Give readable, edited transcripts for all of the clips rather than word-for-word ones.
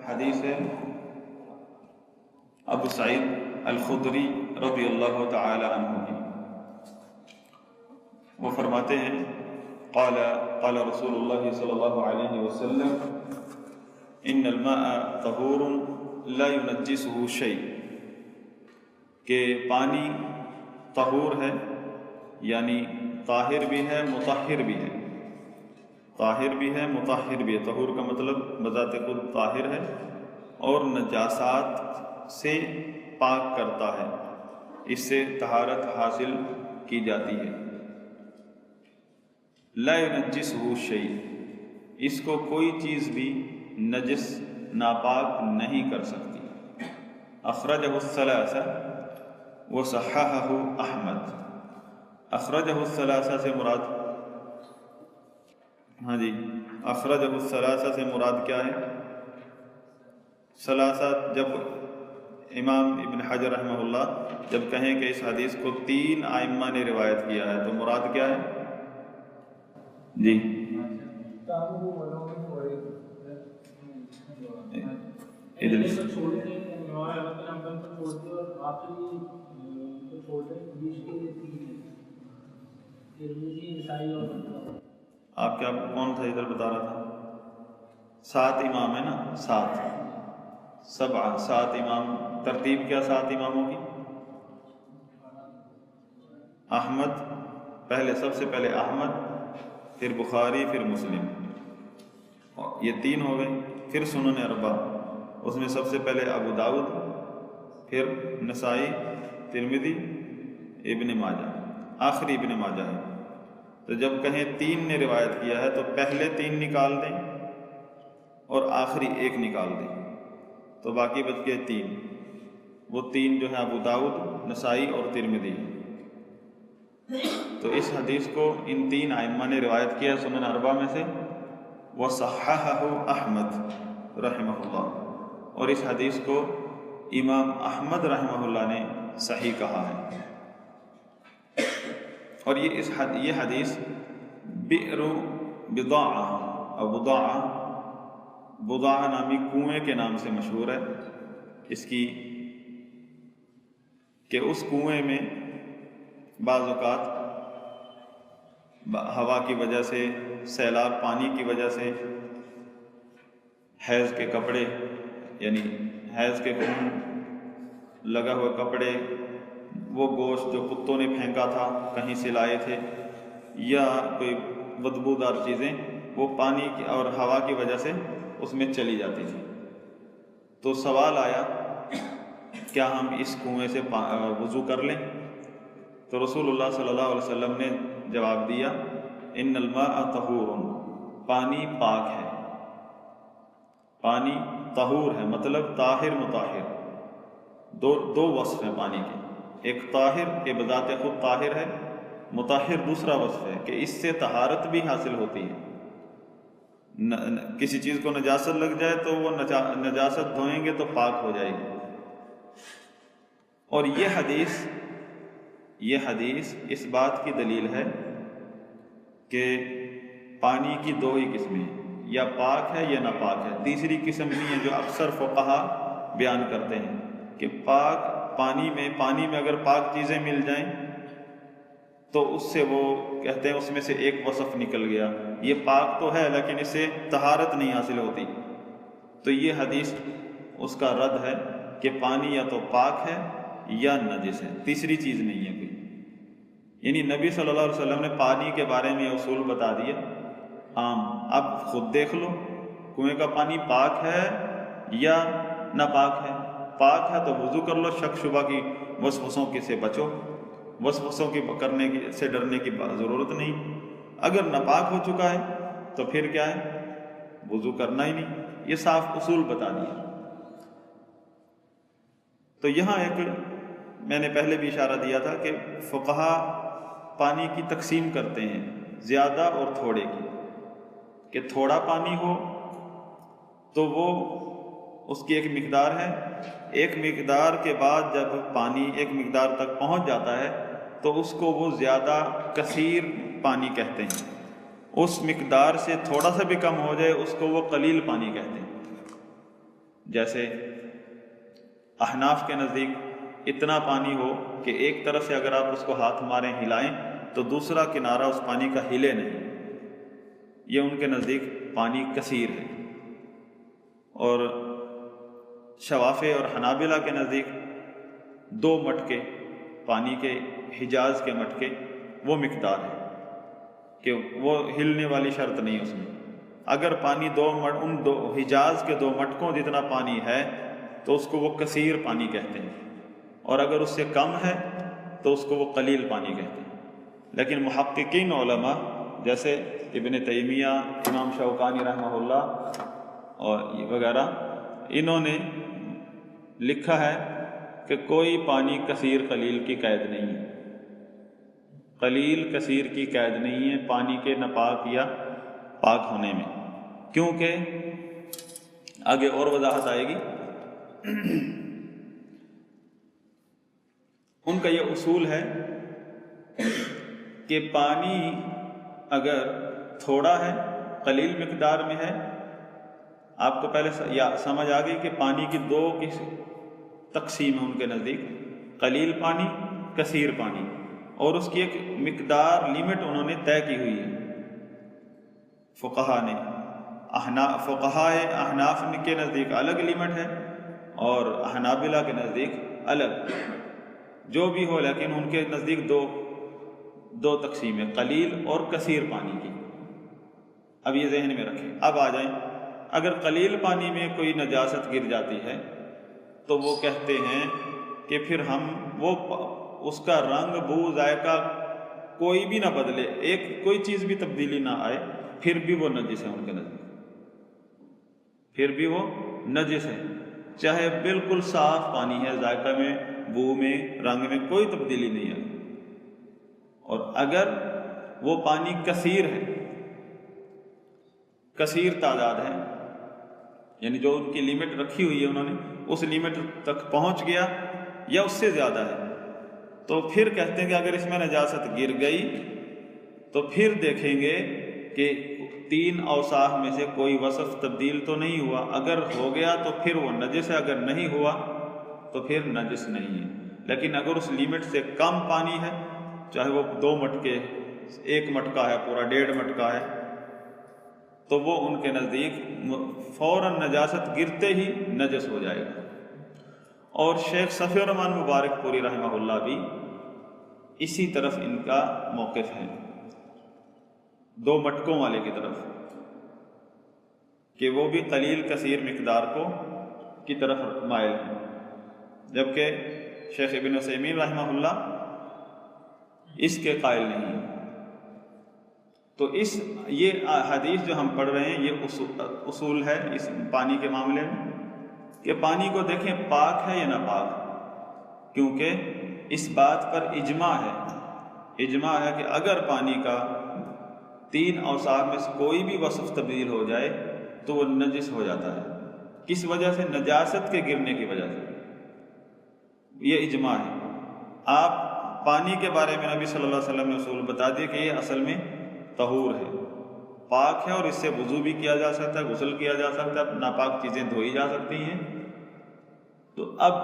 حدیث ہے ابو سعید الخدری رضی اللہ تعالی عنہ کی۔ وہ فرماتے ہیں قال رسول اللہ صلی اللہ علیہ وسلم ان الماء طہور لا ينجسه شیء، کہ پانی طہور ہے، یعنی طاہر بھی ہے مطہر بھی ہے، طاہر بھی ہے مطہر بھی ہے۔ طہور کا مطلب بذات خود طاہر ہے اور نجاسات سے پاک کرتا ہے، اس سے طہارت حاصل کی جاتی ہے۔ لا ينجسه شیء، اس کو کوئی چیز بھی نجس ناپاک نہیں کر سکتی۔ اخرجہ الثلاثہ وصححہ احمد۔ اخرجہ الثلاثہ سے مراد اخرجہ الثلاثہ سے مراد کیا ہے؟ ثلاثہ، جب امام ابن حجر رحمہ اللہ جب کہیں کہ اس حدیث کو 3 ائمہ نے روایت کیا ہے تو مراد کیا ہے؟ جی آپ کیا کون تھا ادھر بتا رہا تھا؟ 7 امام ہے نا، 7 امام۔ ترتیب کیا 7 اماموں کی؟ احمد پہلے، سب سے پہلے احمد، پھر بخاری، پھر مسلم، یہ 3 ہو گئے۔ پھر سنن 4، اس میں سب سے پہلے ابو داؤد، پھر نسائی، ترمذی، ابن ماجہ، آخری ابن ماجہ ہے۔ تو جب کہیں 3 نے روایت کیا ہے تو پہلے 3 نکال دیں اور آخری 1 نکال دیں، تو باقی بچ گئے 3۔ وہ 3 جو ہے ابو داؤد، نسائی اور ترمذی۔ تو اس حدیث کو ان 3 ائمہ نے روایت کیا سنن 4 میں سے، وصححہ احمد رحمہ اللہ، اور اس حدیث کو امام احمد رحمہ اللہ نے صحیح کہا ہے۔ اور یہ حدیث بئر بضاعہ اور بضاعہ نامی کنویں کے نام سے مشہور ہے، اس کی کہ اس کنویں میں بعض اوقات ہوا کی وجہ سے، سیلاب پانی کی وجہ سے، حیض کے کپڑے، یعنی حیض کے خون لگا ہوئے کپڑے، وہ گوشت جو کتوں نے پھینکا تھا کہیں سے لائے تھے، یا کوئی بدبودار چیزیں، وہ پانی کی اور ہوا کی وجہ سے اس میں چلی جاتی تھی۔ تو سوال آیا کیا ہم اس کنویں سے وضو کر لیں؟ تو رسول اللہ صلی اللہ علیہ وسلم نے جواب دیا ان الماء طہور، پانی پاک ہے، پانی طہور ہے، مطلب طاہر مطہر۔ دو وصف ہیں پانی کے، ایک طاہر کہ بذات خود طاہر ہے، مطہر دوسرا وصف ہے کہ اس سے طہارت بھی حاصل ہوتی ہے۔ کسی چیز کو نجاست لگ جائے تو وہ نجاست دھوئیں گے تو پاک ہو جائے گی۔ اور یہ حدیث اس بات کی دلیل ہے کہ پانی کی 2 ہی قسمیں ہیں، یا پاک ہے یا ناپاک ہے، تیسری قسم نہیں ہے جو اکثر فقہا بیان کرتے ہیں کہ پانی میں اگر پاک چیزیں مل جائیں تو اس سے وہ کہتے ہیں اس میں سے ایک وصف نکل گیا، یہ پاک تو ہے لیکن اس سے طہارت نہیں حاصل ہوتی۔ تو یہ حدیث اس کا رد ہے کہ پانی یا تو پاک ہے یا نجس ہے، تیسری چیز نہیں ہے کوئی۔ یعنی نبی صلی اللہ علیہ وسلم نے پانی کے بارے میں اصول بتا دیے عام، اب خود دیکھ لو کنویں کا پانی پاک ہے یا ناپاک ہے۔ پاک ہے تو وضو کر لو، شک شبہ کی وسوسوں سے بچو، وسوسوں کی سے ڈرنے کی ضرورت نہیں۔ اگر ناپاک ہو چکا ہے تو پھر کیا ہے؟ وضو کرنا ہی نہیں۔ یہ صاف اصول بتا دیا۔ تو یہاں ایک میں نے پہلے بھی اشارہ دیا تھا کہ فقہا پانی کی تقسیم کرتے ہیں زیادہ اور تھوڑے کی، کہ تھوڑا پانی ہو تو وہ اس کی ایک مقدار ہے، ایک مقدار کے بعد جب پانی ایک مقدار تک پہنچ جاتا ہے تو اس کو وہ زیادہ کثیر پانی کہتے ہیں، اس مقدار سے تھوڑا سا بھی کم ہو جائے اس کو وہ قلیل پانی کہتے ہیں۔ جیسے احناف کے نزدیک اتنا پانی ہو کہ ایک طرف سے اگر آپ اس کو ہاتھ ماریں ہلائیں تو دوسرا کنارہ اس پانی کا ہلے نہیں، یہ ان کے نزدیک پانی کثیر ہے۔ اور شوافع اور حنابلہ کے نزدیک 2 مٹکے پانی کے، حجاز کے مٹکے، وہ مقدار ہے کہ وہ ہلنے والی شرط نہیں اس میں۔ اگر پانی ان دو حجاز کے 2 مٹکوں جتنا پانی ہے تو اس کو وہ کثیر پانی کہتے ہیں، اور اگر اس سے کم ہے تو اس کو وہ قلیل پانی کہتے ہیں۔ لیکن محققین علماء جیسے ابن تیمیہ، امام شوکانی رحمہ اللہ اور وغیرہ، انہوں نے لکھا ہے کہ کوئی پانی کثیر قلیل کی قید نہیں ہے، قلیل کثیر کی قید نہیں ہے پانی کے ناپاک یا پاک ہونے میں، کیونکہ آگے اور وضاحت آئے گی۔ ان کا یہ اصول ہے کہ پانی اگر تھوڑا ہے، قلیل مقدار میں ہے، آپ کو پہلے سمجھ آ گئی کہ پانی کی 2 تقسیم ہے ان کے نزدیک، قلیل پانی، کثیر پانی، اور اس کی ایک مقدار لیمٹ انہوں نے طے کی ہوئی ہے فقہا نے۔ فقہائے احناف کے نزدیک الگ لیمٹ ہے اور حنابلہ کے نزدیک الگ، جو بھی ہو، لیکن ان کے نزدیک دو تقسیم ہے، قلیل اور کثیر پانی کی۔ اب یہ ذہن میں رکھیں۔ اب آ جائیں، اگر قلیل پانی میں کوئی نجاست گر جاتی ہے تو وہ کہتے ہیں کہ پھر ہم اس کا رنگ، بو، ذائقہ کوئی بھی نہ بدلے، کوئی چیز بھی تبدیلی نہ آئے، پھر بھی وہ نجس ہے ان کے نزدیک، پھر بھی وہ نجس ہے، چاہے بالکل صاف پانی ہے، ذائقہ میں، بو میں، رنگ میں کوئی تبدیلی نہیں آئی۔ اور اگر وہ پانی کثیر ہے، کثیر تعداد ہے، یعنی جو ان کی لیمٹ رکھی ہوئی ہے انہوں نے، اس لیمٹ تک پہنچ گیا یا اس سے زیادہ ہے، تو پھر کہتے ہیں کہ اگر اس میں نجاست گر گئی تو پھر دیکھیں گے کہ 3 اوصاف میں سے کوئی وصف تبدیل تو نہیں ہوا، اگر ہو گیا تو پھر وہ نجس ہے، اگر نہیں ہوا تو پھر نجس نہیں ہے۔ لیکن اگر اس لیمٹ سے کم پانی ہے، چاہے وہ 2 مٹکے، 1 مٹکا ہے، پورا 1.5 مٹکا ہے، تو وہ ان کے نزدیک فوراً نجاست گرتے ہی نجس ہو جائے گا۔ اور شیخ صفی الرحمن مبارک پوری رحمہ اللہ بھی اسی طرف ان کا موقف ہے، 2 مٹکوں والے کی طرف، کہ وہ بھی قلیل کثیر مقدار کی طرف مائل ہیں، جبکہ شیخ ابن عثیمین رحمہ اللہ اس کے قائل نہیں۔ تو یہ حدیث جو ہم پڑھ رہے ہیں، یہ اصول ہے اس پانی کے معاملے میں، کہ پانی کو دیکھیں پاک ہے یا ناپاک، کیونکہ اس بات پر اجماع ہے کہ اگر پانی کا 3 اوصاف میں سے کوئی بھی وصف تبدیل ہو جائے تو وہ نجس ہو جاتا ہے۔ کس وجہ سے؟ نجاست کے گرنے کی وجہ سے، یہ اجماع ہے۔ آپ پانی کے بارے میں نبی صلی اللہ علیہ وسلم نے اصول بتا دیا کہ یہ اصل میں طہور ہے، پاک ہے، اور اس سے وضو بھی کیا جا سکتا ہے، غسل کیا جا سکتا ہے، ناپاک چیزیں دھوئی جا سکتی ہیں۔ تو اب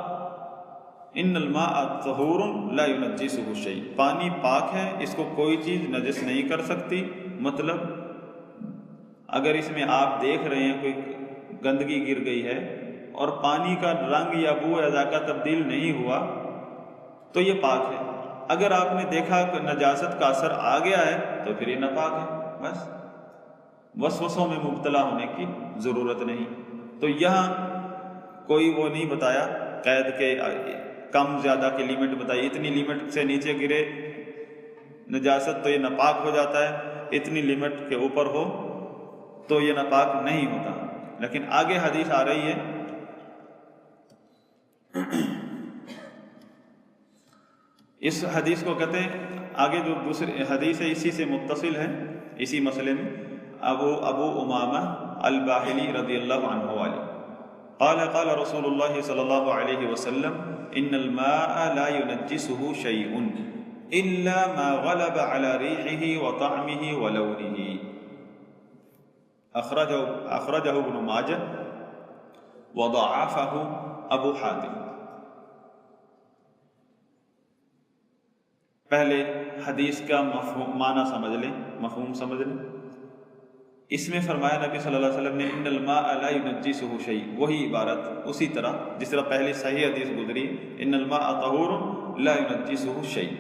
ان الماء طہور لا ينجسه شیء، پانی پاک ہے، اس کو کوئی چیز نجس نہیں کر سکتی۔ مطلب اگر اس میں آپ دیکھ رہے ہیں کوئی گندگی گر گئی ہے اور پانی کا رنگ یا بو یا ذائقہ تبدیل نہیں ہوا تو یہ پاک ہے۔ اگر آپ نے دیکھا کہ نجاست کا اثر آ گیا ہے تو پھر یہ ناپاک ہے، بس وسوسوں میں مبتلا ہونے کی ضرورت نہیں۔ تو یہاں کوئی وہ نہیں بتایا قید کے کم زیادہ کی لیمٹ بتائی، اتنی لیمٹ سے نیچے گرے نجاست تو یہ ناپاک ہو جاتا ہے، اتنی لیمٹ کے اوپر ہو تو یہ ناپاک نہیں ہوتا۔ لیکن آگے حدیث آ رہی ہے، اس حدیث کو کہتے ہیں، آگے جو دوسری حدیث ہے اسی سے متصل ہے، اسی مسئلے میں، ابو امامہ الباہلی رضی اللہ عنہ والی، قال قال رسول اللہ صلی اللہ علیہ وسلم ان الماء لا ينجسه شيء الا ما غلب على ريحه وطعمه ولونه، اخرجه ابن ماجہ وضعفه ابو حاتم۔ پہلے حدیث کا معنی سمجھ لیں، مفہوم سمجھ لیں۔ اس میں فرمایا نبی صلی اللہ علیہ وسلم نے ان الماء لا ينجسه شيء، وہی عبارت اسی طرح جس طرح پہلی صحیح حدیث گزری ان الماء طہور لا ينجسه شيء،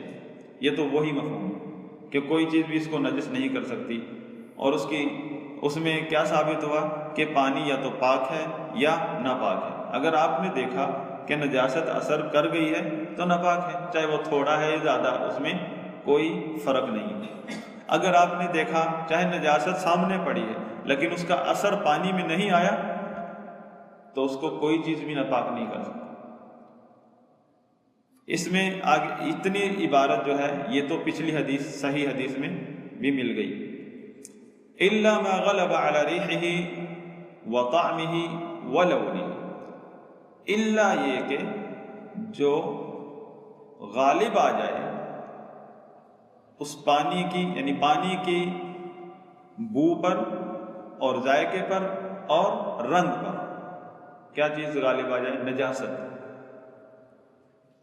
یہ تو وہی مفہوم ہے کہ کوئی چیز بھی اس کو نجس نہیں کر سکتی۔ اور اس میں کیا ثابت ہوا کہ پانی یا تو پاک ہے یا ناپاک ہے۔ اگر آپ نے دیکھا کہ نجاست اثر کر گئی ہے تو ناپاک ہے، چاہے وہ تھوڑا ہے یا زیادہ، اس میں کوئی فرق نہیں۔ اگر آپ نے دیکھا چاہے نجاست سامنے پڑی ہے لیکن اس کا اثر پانی میں نہیں آیا تو اس کو کوئی چیز بھی ناپاک نہیں کر سکتی۔ اس میں آگے اتنی عبارت جو ہے یہ تو پچھلی حدیث صحیح حدیث میں بھی مل گئی۔ الا ما غلب على ريحه وطعمه ولونه، الا یہ کہ جو غالب آ جائے اس پانی کی، یعنی پانی کی بو پر اور ذائقے پر اور رنگ پر، کیا چیز غالب آ جائے؟ نجاست،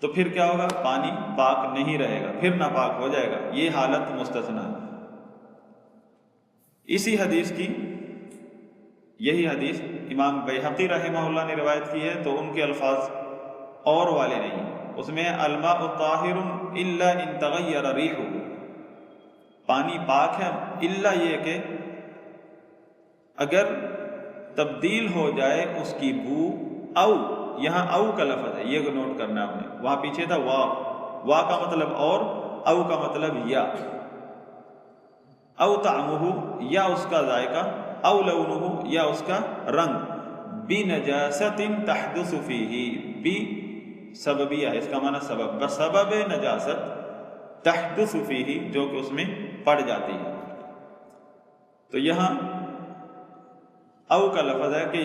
تو پھر کیا ہوگا؟ پانی پاک نہیں رہے گا، پھر ناپاک ہو جائے گا۔ یہ حالت مستثنیٰ ہے۔ اسی حدیث کی یہی حدیث امام بیہقی رحمہ اللہ نے روایت کی ہے، تو ان کے الفاظ اور والے نہیں، اس میں الماء طاہر الا ان تغیر ریحہ، پانی پاک ہے الا یہ کہ اگر تبدیل ہو جائے اس کی بو، او، یہاں او کا لفظ ہے، یہ نوٹ کرنا آپ نے، وہاں پیچھے تھا وا کا مطلب اور، او کا مطلب یا، او طعمہ یا اس کا ذائقہ، او لونہ یا اس کا رنگ، بنجاست تحدث فیہ، بی سببیہ ہے، اس کا معنی سبب، بسبب نجاست، تحدث فیہ جو کہ اس میں پڑ جاتی ہے۔ تو یہاں او کا لفظ ہے کہ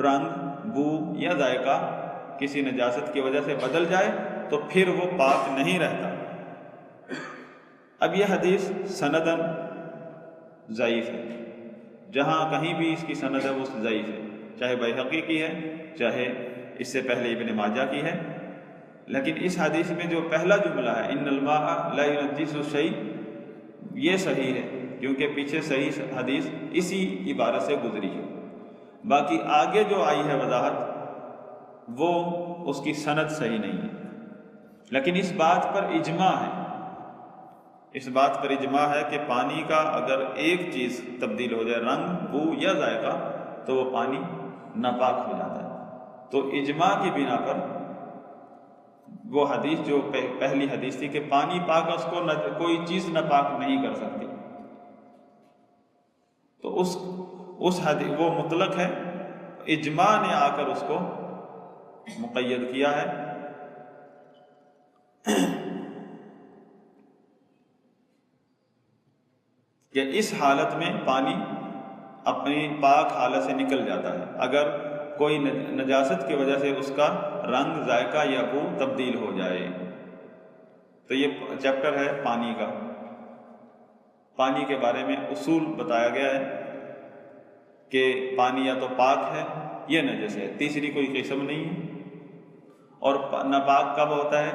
رنگ، بو یا ذائقہ کسی نجاست کی وجہ سے بدل جائے تو پھر وہ پاک نہیں رہتا۔ اب یہ حدیث سندن ضعیف ہے، جہاں کہیں بھی اس کی سند ہے وہ ضعیف ہے، چاہے بیہقی کی ہے چاہے اس سے پہلے ابن ماجہ کی ہے۔ لیکن اس حدیث میں جو پہلا جملہ ہے ان الماء لا ينجس شيء، یہ صحیح ہے کیونکہ پیچھے صحیح حدیث اسی عبارت سے گزری ہے۔ باقی آگے جو آئی ہے وضاحت وہ اس کی سند صحیح نہیں ہے، لیکن اس بات پر اجماع ہے، اس بات پر اجماع ہے کہ پانی کا اگر ایک چیز تبدیل ہو جائے، رنگ، بو یا ذائقہ، تو وہ پانی ناپاک ہو جاتا ہے۔ تو اجماع کی بنا پر وہ حدیث جو پہلی حدیث تھی کہ پانی پاک ہے، اس کو کوئی چیز ناپاک نہیں کر سکتی، تو اس حدیث وہ مطلق ہے، اجماع نے آ کر اس کو مقید کیا ہے۔ کہ اس حالت میں پانی اپنی پاک حالت سے نکل جاتا ہے اگر کوئی نجاست کی وجہ سے اس کا رنگ، ذائقہ یا بو تبدیل ہو جائے۔ تو یہ چیپٹر ہے پانی کا، پانی کے بارے میں اصول بتایا گیا ہے کہ پانی یا تو پاک ہے یا نجس ہے، تیسری کوئی قسم نہیں ہے۔ اور ناپاک کب ہوتا ہے؟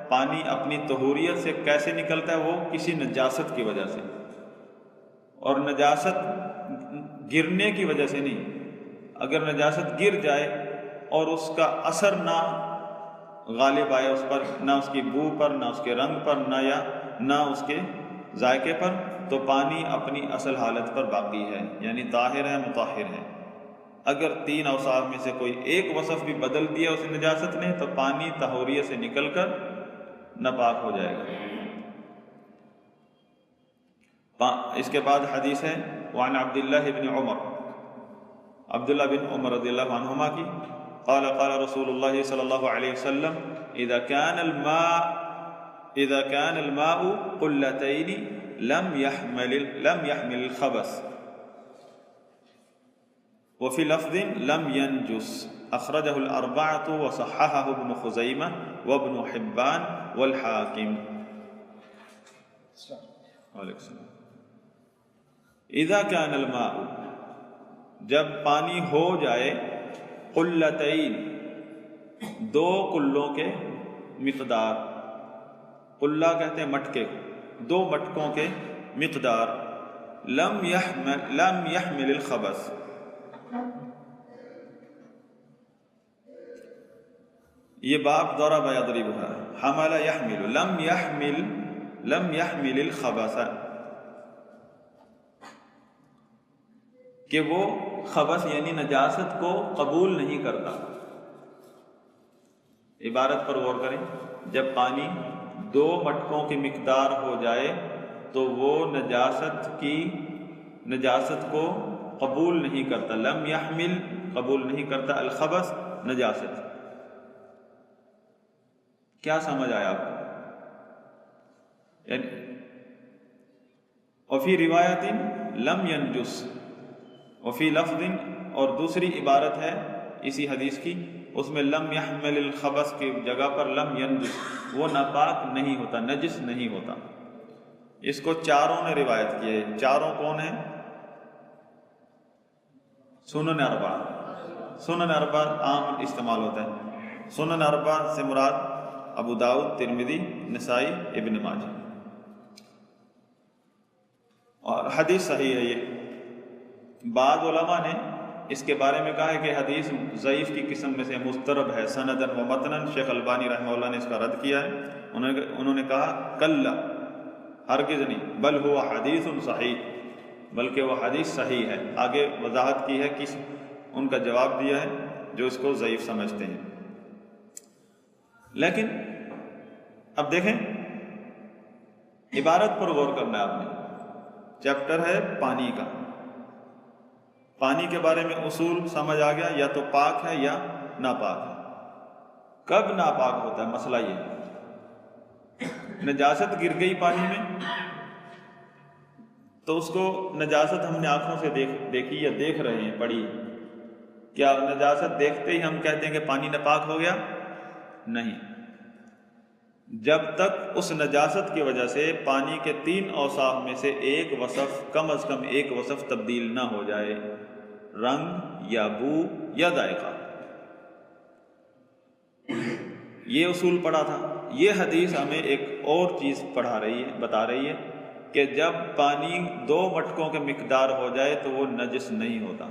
پانی اپنی طہوریت سے کیسے نکلتا ہے؟ وہ کسی نجاست کی وجہ سے، اور نجاست گرنے کی وجہ سے نہیں۔ اگر نجاست گر جائے اور اس کا اثر نہ غالب آئے اس پر، نہ اس کی بو پر، نہ اس کے رنگ پر، نہ اس کے ذائقے پر، تو پانی اپنی اصل حالت پر باقی ہے، یعنی طاہر ہے، مطہر ہے۔ اگر تین اوصاف میں سے کوئی ایک وصف بھی بدل دیا اس نجاست نے تو پانی طہوریت سے نکل کر ناپاک ہو جائے گا۔ اس کے بعد حدیث ہے وعن عبداللہ بن عبداللہ بن عمر رضی اللہ عنہما کی، قال قال رسول اللہ صلی اللہ علیہ وسلم اذا كان الماء قلتين لم يحمل الخبث وفي لفظ لم ينجس، اخرجه الاربعة وصححه ابن خزیمہ وابن حبان والحاکم۔ وعلیکم السلام۔ اذا كان الماء، جب پانی ہو جائے قلتین، دو کلوں کے مقدار، قلہ کہتے ہیں مٹکے کو، دو مٹکوں کے مقدار، لم يحمل الخبث، یہ باب ضرب یضرب ہے، حمل یحمل، لم يحمل الخبث، کہ وہ خبث یعنی نجاست کو قبول نہیں کرتا۔ عبارت پر غور کریں، جب پانی دو مٹکوں کی مقدار ہو جائے تو وہ نجاست کو قبول نہیں کرتا، لم يحمل قبول نہیں کرتا، الخبث نجاست۔ کیا سمجھ آیا آپ کو؟ یعنی وفی روایت لم ينجس، وفی لفظ، اور دوسری عبارت ہے اسی حدیث کی، اس میں لم يحمل الخبث کی جگہ پر لم ينجس، وہ ناپاک نہیں ہوتا، نجس نہیں ہوتا۔ اس کو چاروں نے روایت کیا ہے۔ چاروں کون ہیں؟ سنن اربعہ، سنن اربعہ عام استعمال ہوتا ہے۔ سنن اربعہ سے مراد ابو داؤد، ترمذی، نسائی، ابن ماجہ، اور حدیث صحیح ہے۔ یہ بعض علماء نے اس کے بارے میں کہا ہے کہ حدیث ضعیف کی قسم میں سے مضطرب ہے، سندن و متنن۔ شیخ البانی رحمہ اللہ نے اس کا رد کیا ہے، انہوں نے کہا کلا، ہرگز نہیں، بل ہوا حدیث صحیح، بلکہ وہ حدیث صحیح ہے۔ آگے وضاحت کی ہے، کس ان کا جواب دیا ہے جو اس کو ضعیف سمجھتے ہیں۔ لیکن اب دیکھیں، عبارت پر غور کرنا ہے آپ نے۔ چیپٹر ہے پانی کا، پانی کے بارے میں اصول سمجھ آ گیا، یا تو پاک ہے یا ناپاک ہے۔ کب ناپاک ہوتا ہے؟ مسئلہ یہ، نجاست گر گئی پانی میں تو اس کو نجاست ہم نے آنکھوں سے دیکھی یا دیکھ رہے ہیں، پڑھی، کیا نجاست دیکھتے ہی ہم کہتے ہیں کہ پانی ناپاک ہو گیا؟ نہیں، جب تک اس نجاست کی وجہ سے پانی کے 3 اوصاف میں سے ایک وصف، کم از کم ایک وصف تبدیل نہ ہو جائے، رنگ یا بو یا ذائقہ۔ یہ اصول پڑھا تھا۔ یہ حدیث ہمیں ایک اور چیز بتا رہی ہے کہ جب پانی 2 مٹکوں کے مقدار ہو جائے تو وہ نجس نہیں ہوتا۔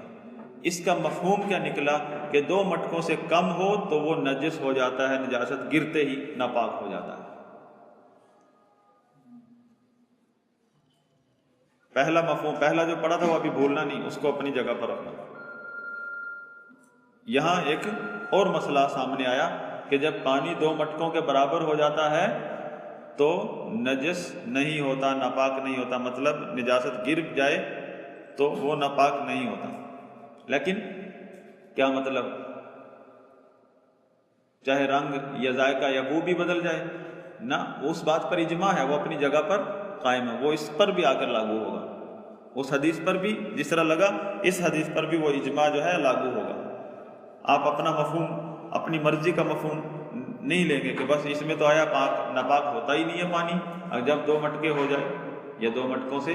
اس کا مفہوم کیا نکلا کہ 2 مٹکوں سے کم ہو تو وہ نجس ہو جاتا ہے، نجاست گرتے ہی ناپاک ہو جاتا ہے۔ پہلا مفہوم، پہلا جو پڑھا تھا وہ ابھی بھولنا نہیں، اس کو اپنی جگہ پر رکھنا۔ یہاں ایک اور مسئلہ سامنے آیا کہ جب پانی 2 مٹکوں کے برابر ہو جاتا ہے تو نجس نہیں ہوتا، ناپاک نہیں ہوتا، مطلب نجاست گر جائے تو وہ ناپاک نہیں ہوتا۔ لیکن کیا مطلب؟ چاہے رنگ یا ذائقہ یا بو بھی بدل جائے؟ نہ، اس بات پر اجماع ہے، وہ اپنی جگہ پر قائم ہے، وہ اس پر بھی آ کر لاگو ہوگا۔ اس حدیث پر بھی جس طرح لگا، اس حدیث پر بھی وہ اجماع جو ہے لاگو ہوگا۔ آپ اپنا مفہوم، اپنی مرضی کا مفہوم نہیں لیں گے کہ بس اس میں تو آیا پاک، ناپاک ہوتا ہی نہیں ہے پانی، اور جب 2 مٹکے ہو جائے یا 2 مٹکوں سے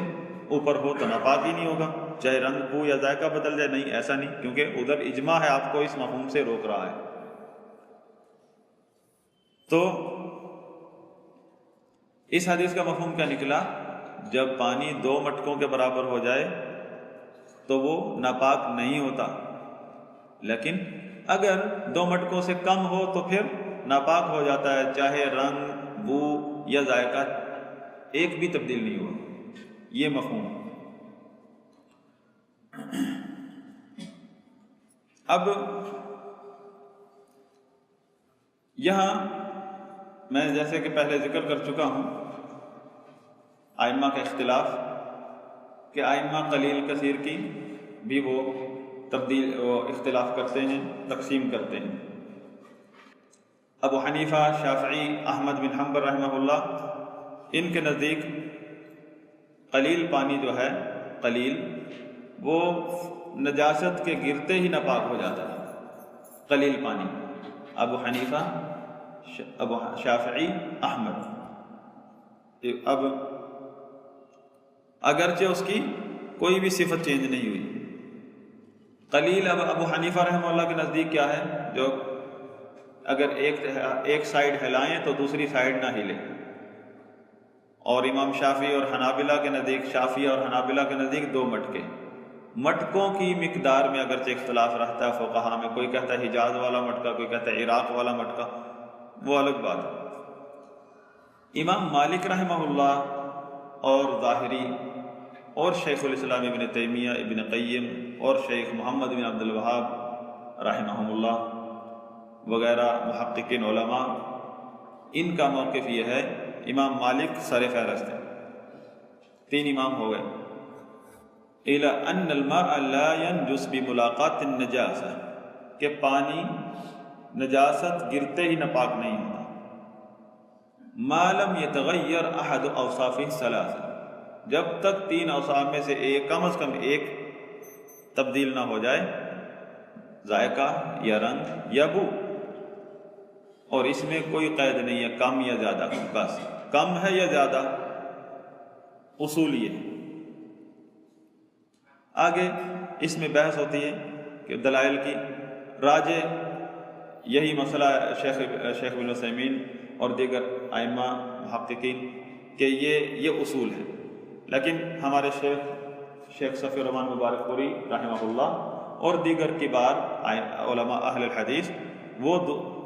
اوپر ہو تو ناپاک ہی نہیں ہوگا، چاہے رنگ، بو یا ذائقہ بدل جائے۔ نہیں، ایسا نہیں، کیونکہ ادھر اجماع ہے، آپ کو اس مفہوم سے روک رہا ہے۔ تو اس حدیث کا مفہوم کیا نکلا؟ جب پانی 2 مٹکوں کے برابر ہو جائے تو وہ ناپاک نہیں ہوتا، لیکن اگر 2 مٹکوں سے کم ہو تو پھر ناپاک ہو جاتا ہے، چاہے رنگ، بو یا ذائقہ ایک بھی تبدیل نہیں ہوا۔ یہ مفہوم۔ اب یہاں میں جیسے کہ پہلے ذکر کر چکا ہوں آئمہ کا اختلاف، کہ آئمہ قلیل کثیر کی بھی وہ اختلاف کرتے ہیں، تقسیم کرتے ہیں۔ ابو حنیفہ، شافعی، احمد بن حنبل رحمہ اللہ، ان کے نزدیک قلیل پانی جو ہے، قلیل، وہ نجاست کے گرتے ہی ناپاک ہو جاتا ہے، قلیل پانی۔ ابو حنیفہ، ابو شافعی، احمد۔ اب اگرچہ اس کی کوئی بھی صفت چینج نہیں ہوئی، قلیل اب ابو حنیفہ رحمہ اللہ کے نزدیک کیا ہے؟ جو اگر ایک سائیڈ ہلائیں تو دوسری سائیڈ نہ ہلے. اور امام شافعی اور حنابلہ کے نزدیک، شافعی اور حنابلہ کے نزدیک 2 مٹکے. مٹکوں کی مقدار میں اگرچہ اختلاف رہتا ہے فقہا میں، کوئی کہتا ہے حجاز والا مٹکا، کوئی کہتا ہے عراق والا مٹکا، وہ الگ بات ہے. امام مالک رحمہ اللہ اور ظاہری اور شیخ الاسلام ابن تیمیہ، ابن قیم اور شیخ محمد بن عبد الوہاب رحمہ اللہ وغیرہ محققین علماء، ان کا موقف یہ ہے، امام مالک سر فہرست ہے، 3 امام ہو گئے، اِلَى أَنَّ الْمَاءَ لَا يَنْجُسْ بِمُلَاقَاتِ النَّجَاسَةِ کہ پانی نجاست گرتے ہی ناپاک نہیں ہوتا، مَا لَمْ يَتَغَيَّرْ أَحَدُ أَوْصَافِهِ الثَّلَاثَةِ جب تک 3 اوصاف میں سے کم از کم ایک تبدیل نہ ہو جائے، ذائقہ یا رنگ یا بو. اور اس میں کوئی قید نہیں ہے کم یا زیادہ، بس کم ہے یا زیادہ، اصول یہ ہے. آگے اس میں بحث ہوتی ہے کہ دلائل کی، راجع یہی مسئلہ شیخ ابن عثیمین اور دیگر ائمہ محققین کہ یہ اصول ہے. لیکن ہمارے شیخ صفی الرحمن مبارک پوری رحمہ اللہ اور دیگر کبار علماء اہل الحدیث وہ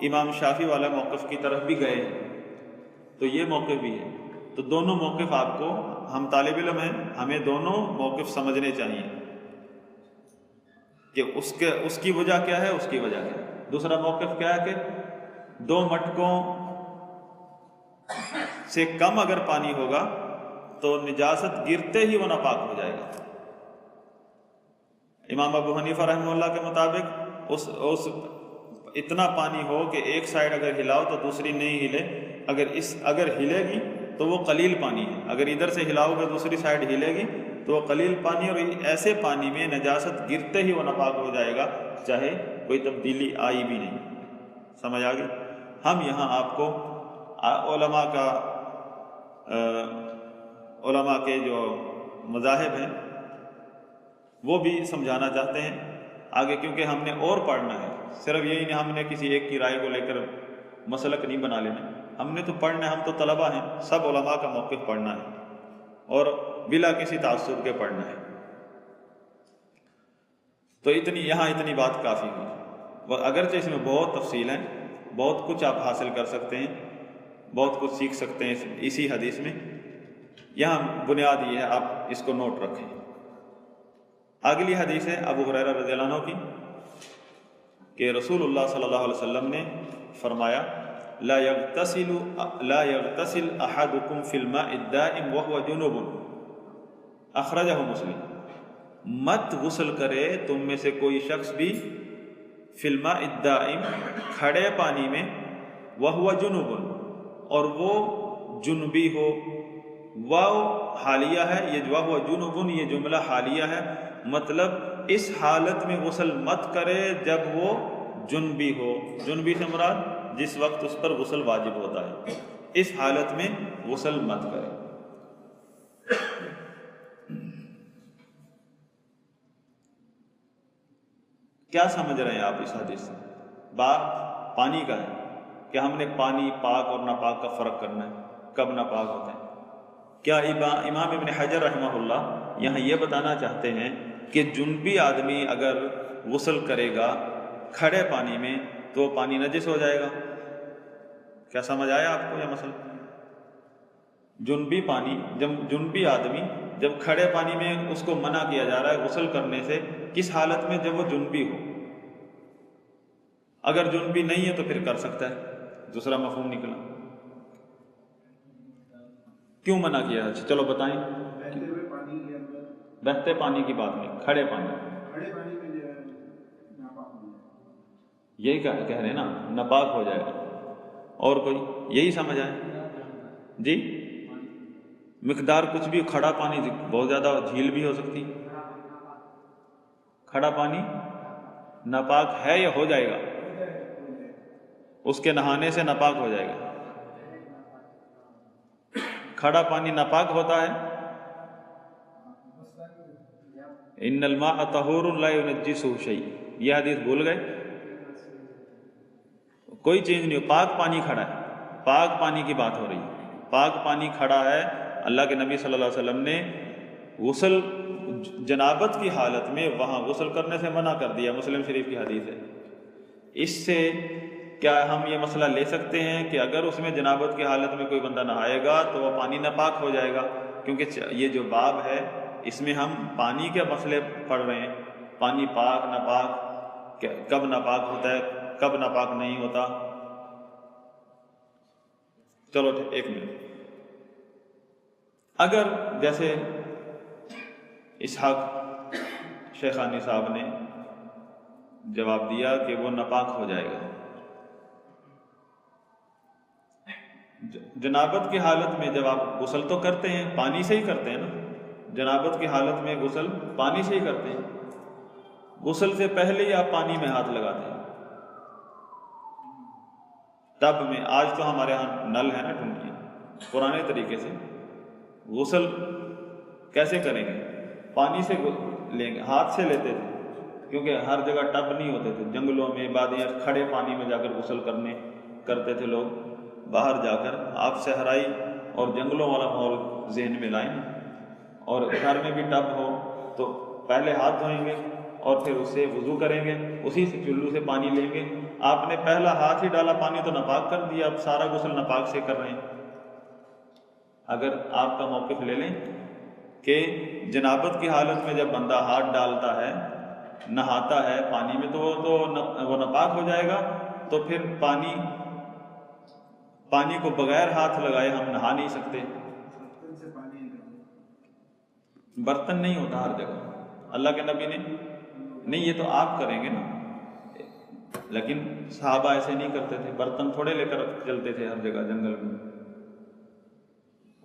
امام شافعی والا موقف کی طرف بھی گئے ہیں، تو یہ موقف بھی ہے. تو دونوں موقف آپ کو، ہم طالب علم ہیں، ہمیں دونوں موقف سمجھنے چاہیے کہ اس کی وجہ کیا ہے، اس کی وجہ کیا ہے. دوسرا موقف کیا ہے کہ 2 مٹکوں سے کم اگر پانی ہوگا تو نجاست گرتے ہی وہ ناپاک ہو جائے گا. امام ابو حنیفہ رحمہ اللہ کے مطابق اس اتنا پانی ہو کہ ایک سائیڈ اگر ہلاؤ تو دوسری نہیں ہلے، اگر ہلے گی تو وہ قلیل پانی ہے، اگر ادھر سے ہلاؤ گے دوسری سائیڈ ہلے گی تو وہ قلیل پانی، اور ایسے پانی میں نجاست گرتے ہی وہ ناپاک ہو جائے گا، چاہے کوئی تبدیلی آئی بھی نہیں. سمجھ آ گئی؟ ہم یہاں آپ کو علماء کے جو مذاہب ہیں وہ بھی سمجھانا چاہتے ہیں آگے، کیونکہ ہم نے اور پڑھنا ہے. صرف یہی نہیں ہم نے کسی ایک کی رائے کو لے کر مسلک نہیں بنا لینا، ہم نے تو پڑھنا ہے، ہم تو طلبہ ہیں، سب علماء کا موقف پڑھنا ہے اور بلا کسی تعصب کے پڑھنا ہے. تو یہاں اتنی بات کافی ہوئی. اگرچہ اس میں بہت تفصیل ہیں، بہت کچھ آپ حاصل کر سکتے ہیں، بہت کچھ سیکھ سکتے ہیں اسی حدیث میں. یہاں بنیاد یہ ہے، آپ اس کو نوٹ رکھیں. اگلی حدیث ہے ابو ہریرہ رضی اللہ عنہ کی کہ رسول اللہ صلی اللہ علیہ وسلم نے فرمایا لا يغتسل احدكم في الماء الدائم وهو جنوب، اخرجہ مسلم. مت غسل کرے تم میں سے کوئی شخص بھی فی الماء الدائم کھڑے پانی میں، وهو جنوب اور وہ جنبی ہو. واو حالیہ ہے، یہ وهو جنوب یہ جملہ حالیہ ہے، مطلب اس حالت میں غسل مت کرے جب وہ جنبی ہو. جنبی سے مراد جس وقت اس پر غسل واجب ہوتا ہے، اس حالت میں غسل مت کرے. کیا سمجھ رہے ہیں آپ اس حدیث سے؟ بات پانی کا ہے کہ ہم نے پانی پاک اور ناپاک کا فرق کرنا ہے، کب ناپاک ہوتے ہیں. کیا امام ابن حجر رحمہ اللہ یہاں یہ بتانا چاہتے ہیں کہ جنبی آدمی اگر غسل کرے گا کھڑے پانی میں تو وہ پانی نجس ہو جائے گا؟ کیا سمجھ آیا آپ کو یہ مسئلہ؟ جنبی آدمی جب کھڑے پانی میں اس کو منع کیا جا رہا ہے غسل کرنے سے، کس حالت میں؟ جب وہ جنبی ہو. اگر جنبی نہیں ہے تو پھر کر سکتا ہے. دوسرا مفہوم نکلا. کیوں منع کیا؟ چلو بتائیں. بہتے پانی کی بات نہیں، کھڑے پانی. یہی کہہ رہے ہیں نا، ناپاک ہو جائے گا. اور کوئی یہی سمجھ آئے؟ جی مقدار کچھ بھی، کھڑا پانی بہت زیادہ جھیل بھی ہو سکتی. کھڑا پانی ناپاک ہے یا ہو جائے گا؟ اس کے نہانے سے ناپاک ہو جائے گا. کھڑا پانی ناپاک ہوتا ہے؟ ان الماء طہور لا ينجسہ شیء، یہ حدیث بھول گئے؟ کوئی چیز نہیں، پاک پانی کھڑا ہے، پاک پانی کی بات ہو رہی ہے، پاک پانی کھڑا ہے۔ اللہ کے نبی صلی اللہ علیہ وسلم نے غسل جنابت کی حالت میں وہاں غسل کرنے سے منع کر دیا، مسلم شریف کی حدیث ہے۔ اس سے کیا ہم یہ مسئلہ لے سکتے ہیں کہ اگر اس میں جنابت کی حالت میں کوئی بندہ نہائے گا تو وہ پانی ناپاک ہو جائے گا؟ کیونکہ یہ جو باب ہے اس میں ہم پانی کے مسئلے پڑھ رہے ہیں، پانی پاک ناپاک، کب ناپاک ہوتا ہے کب ناپاک نہیں ہوتا۔ چلو ایک منٹ، اگر جیسے اسحاق شیخانی صاحب نے جواب دیا کہ وہ ناپاک ہو جائے گا، جنابت کی حالت میں جب آپ غسل تو کرتے ہیں پانی سے ہی کرتے ہیں نا، جنابت کی حالت میں غسل پانی سے ہی کرتے ہیں، غسل سے پہلے ہی آپ پانی میں ہاتھ لگاتے ہیں ٹب میں۔ آج تو ہمارے ہاں نل ہے نا، ٹنکیاں، پرانے طریقے سے غسل کیسے کریں گے؟ پانی سے لیں گے، ہاتھ سے لیتے تھے، کیونکہ ہر جگہ ٹب نہیں ہوتے تھے، جنگلوں میں وادیاں کھڑے پانی میں جا کر غسل کرتے تھے لوگ۔ باہر جا کر آپ صحرائی اور جنگلوں والا ماحول ذہن میں لائیں، اور گھر میں بھی ٹب ہو تو پہلے ہاتھ دھوئیں گے اور پھر اس سے وضو کریں گے، اسی سے چلو سے پانی لیں گے۔ آپ نے پہلا ہاتھ ہی ڈالا پانی تو ناپاک کر دیا، اب سارا غسل ناپاک سے کر رہے ہیں۔ اگر آپ کا موقف لے لیں کہ جنابت کی حالت میں جب بندہ ہاتھ ڈالتا ہے، نہاتا ہے پانی میں، تو وہ ناپاک ہو جائے گا، تو پھر پانی کو بغیر ہاتھ لگائے ہم نہا نہیں سکتے۔ برتن نہیں ہوتا ہر جگہ، اللہ کے نبی نے نہیں، یہ تو آپ کریں گے نا، لیکن صحابہ ایسے نہیں کرتے تھے، برتن تھوڑے لے کر چلتے تھے ہر جگہ جنگل میں۔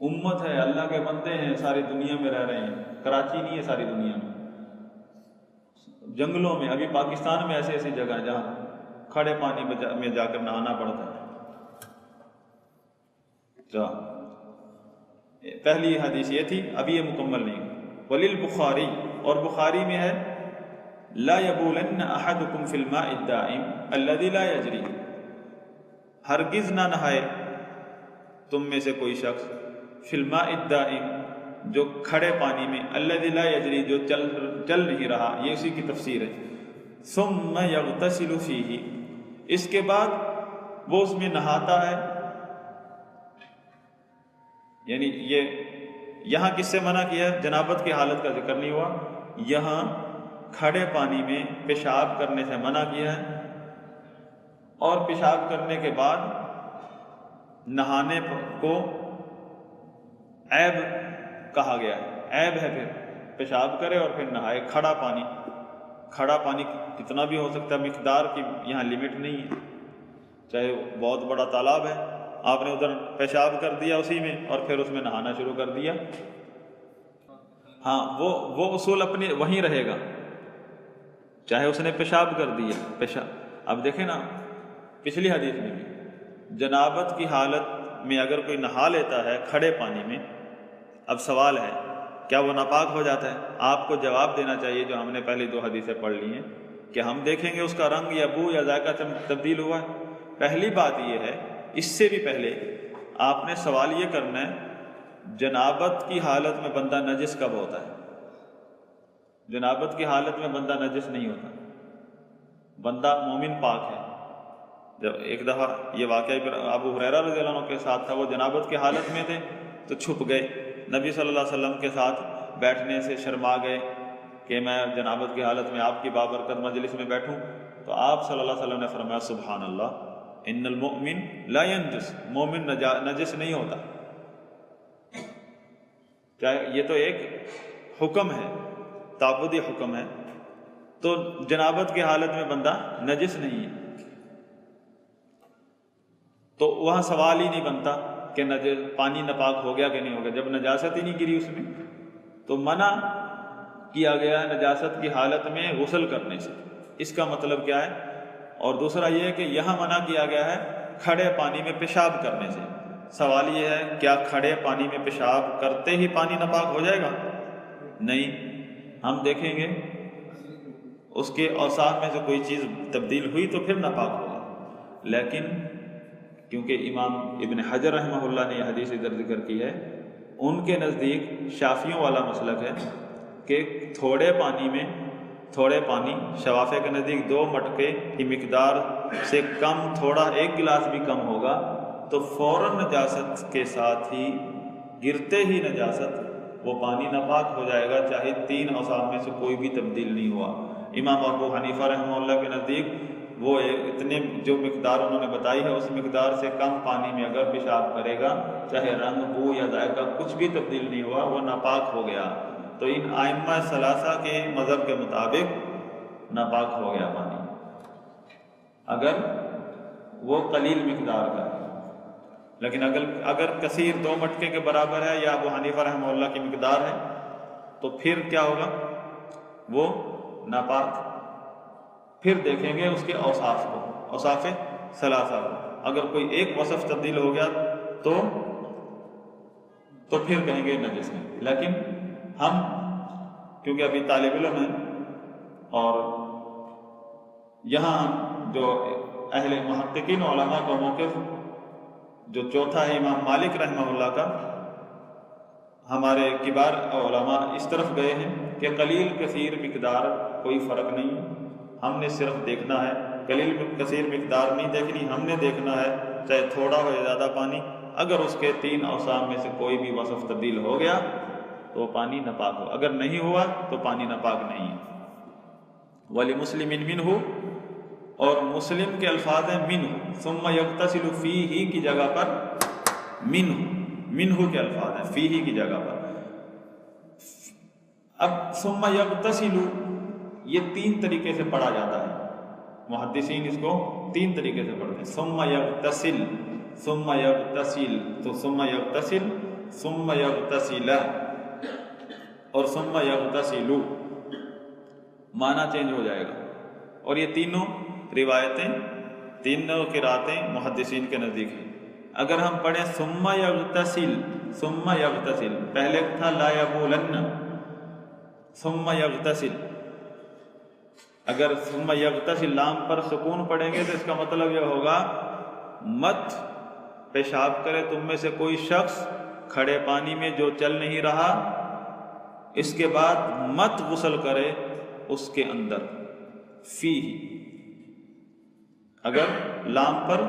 امت ہے، اللہ کے بندے ہیں، ساری دنیا میں رہ رہے ہیں، کراچی نہیں ہے ساری دنیا میں، جنگلوں میں۔ ابھی پاکستان میں ایسی جگہ ہے جہاں کھڑے پانی میں جا کر نہانا پڑتا ہے۔ پہلی حدیث یہ تھی، ابھی یہ مکمل نہیں۔ وللبخاری، اور بخاری میں ہے، لا یبولن احدکم فی الماء الدائم الذی لا یجری، ہرگز نہ نہائے تم میں سے کوئی شخص فی الماء الدائم، جو کھڑے پانی میں، الذی لا یجری، جو چل نہیں رہا، یہ اسی کی تفسیر ہے۔ ثم یغتسل فیہ، اس کے بعد وہ اس میں نہاتا ہے، یعنی یہ یہاں کس سے منع کیا ہے؟ جنابت کی حالت کا ذکر نہیں ہوا، یہاں کھڑے پانی میں پیشاب کرنے سے منع کیا ہے، اور پیشاب کرنے کے بعد نہانے کو عیب کہا گیا ہے، عیب ہے، پھر پیشاب کرے اور پھر نہائے۔ کھڑا پانی کتنا بھی ہو سکتا ہے، مقدار کی یہاں لمٹ نہیں ہے، چاہے بہت بڑا تالاب ہے، آپ نے ادھر پیشاب کر دیا اسی میں اور پھر اس میں نہانا شروع کر دیا، ہاں وہ اصول اپنے وہیں رہے گا، چاہے اس نے پیشاب کر دیا۔ اب دیکھیں نا، پچھلی حدیث میں بھی جنابت کی حالت میں اگر کوئی نہا لیتا ہے کھڑے پانی میں، اب سوال ہے کیا وہ ناپاک ہو جاتا ہے؟ آپ کو جواب دینا چاہیے جو ہم نے پہلی 2 حدیثیں پڑھ لی ہیں، کہ ہم دیکھیں گے اس کا رنگ یا بو یا ذائقہ تبدیل ہوا ہے۔ پہلی بات یہ ہے، اس سے بھی پہلے آپ نے سوال یہ کرنا ہے، جنابت کی حالت میں بندہ نجس کب ہوتا ہے؟ جنابت کی حالت میں بندہ نجس نہیں ہوتا، بندہ مومن پاک ہے۔ جب ایک دفعہ یہ واقعہ ابو ہریرہ رضی اللہ عنہ کے ساتھ تھا، وہ جنابت کی حالت میں تھے تو چھپ گئے، نبی صلی اللہ علیہ وسلم کے ساتھ بیٹھنے سے شرما گئے کہ میں جنابت کی حالت میں آپ کی بابرکت مجلس میں بیٹھوں، تو آپ صلی اللہ علیہ وسلم نے فرمایا سبحان اللہ، ان المؤمن لا ینجس، مومن نجس نہیں ہوتا۔ کیا یہ تو ایک حکم ہے، تعبدی حکم ہے، تو جنابت کی حالت میں بندہ نجس نہیں ہے، تو وہاں سوال ہی نہیں بنتا کہ پانی ناپاک ہو گیا کہ نہیں ہو گیا، جب نجاست ہی نہیں گری اس میں، تو منع کیا گیا نجاست کی حالت میں غسل کرنے سے۔ اس کا مطلب کیا ہے؟ اور دوسرا یہ ہے کہ یہاں منع کیا گیا ہے کھڑے پانی میں پیشاب کرنے سے۔ سوال یہ ہے کیا کھڑے پانی میں پیشاب کرتے ہی پانی ناپاک ہو جائے گا؟ نہیں، ہم دیکھیں گے اس کے اوصاف میں سے کوئی چیز تبدیل ہوئی تو پھر ناپاک ہوگا. لیکن کیونکہ امام ابن حجر رحمہ اللہ نے یہ حدیث ادھر ذکر کی ہے، ان کے نزدیک شافعیوں والا مسلک ہے کہ تھوڑے پانی شوافع کے نزدیک 2 مٹکے کی مقدار سے کم، تھوڑا 1 گلاس بھی کم ہوگا تو فوراً نجاست کے ساتھ ہی، گرتے ہی نجاست، وہ پانی ناپاک ہو جائے گا، چاہے 3 اوصاف میں سے کوئی بھی تبدیل نہیں ہوا. امام ابو حنیفہ رحمہ اللہ کے نزدیک وہ اتنے جو مقدار انہوں نے بتائی ہے اس مقدار سے کم پانی میں اگر پیشاب کرے گا، چاہے رنگ، بو یا ذائقہ کچھ بھی تبدیل نہیں ہوا، وہ ناپاک ہو گیا. تو ان ائمہ ثلاثہ کے مذہب کے مطابق ناپاک ہو گیا پانی اگر وہ قلیل مقدار کا ہے. لیکن اگر کثیر 2 مٹکے کے برابر ہے یا ابو حنیفہ رحمہ اللہ کی مقدار ہے تو پھر کیا ہوگا؟ وہ ناپاک. پھر دیکھیں گے اس کے اوصاف کو، اوصاف ثلاثہ کو. اگر کوئی ایک وصف تبدیل ہو گیا تو پھر کہیں گے نجس ہے. لیکن ہم کیونکہ ابھی طالب علم ہیں اور یہاں جو اہل محققین علماء کا موقف جو چوتھا ہے امام مالک رحمہ اللہ کا، ہمارے کبار علماء اس طرف گئے ہیں کہ قلیل کثیر مقدار کوئی فرق نہیں، ہم نے صرف دیکھنا ہے، قلیل کثیر مقدار نہیں دیکھنی، ہم نے دیکھنا ہے چاہے تھوڑا ہو یا زیادہ پانی، اگر اس کے 3 اوصاف میں سے کوئی بھی وصف تبدیل ہو گیا تو پانی ناپاک ہو، اگر نہیں ہوا تو پانی ناپاک نہیں ہے. وَلِمُسْلِمٍ مِّنْهُ، اور مسلم کے الفاظ ہیں منہ، ثم یغتسل فیہ کی جگہ پر منہ کے الفاظ ہیں فیہ کی جگہ پر. اب ثم یغتسل یہ 3 طریقے سے پڑھا جاتا ہے، محدثین اس کو 3 طریقے سے پڑھتے ہیں. ثم یغتسل، ثم یغتسل، تو ثم یغتسل، ثم یغتسل اور ثم یغتسل، معنی چینج ہو جائے گا. اور یہ تینوں روایتیں، تینوں قراتیں محدثین کے نزدیک ہیں. اگر ہم پڑھیں ثم یغتسل، ثم یغتسل، پہلے تھا لا یبولن، ثم یغتسل، اگر ثم یغتسل لام پر سکون پڑھیں گے تو اس کا مطلب یہ ہوگا مت پیشاب کرے تم میں سے کوئی شخص کھڑے پانی میں جو چل نہیں رہا، اس کے بعد مت غسل کرے اس کے اندر، فی، اگر لام پر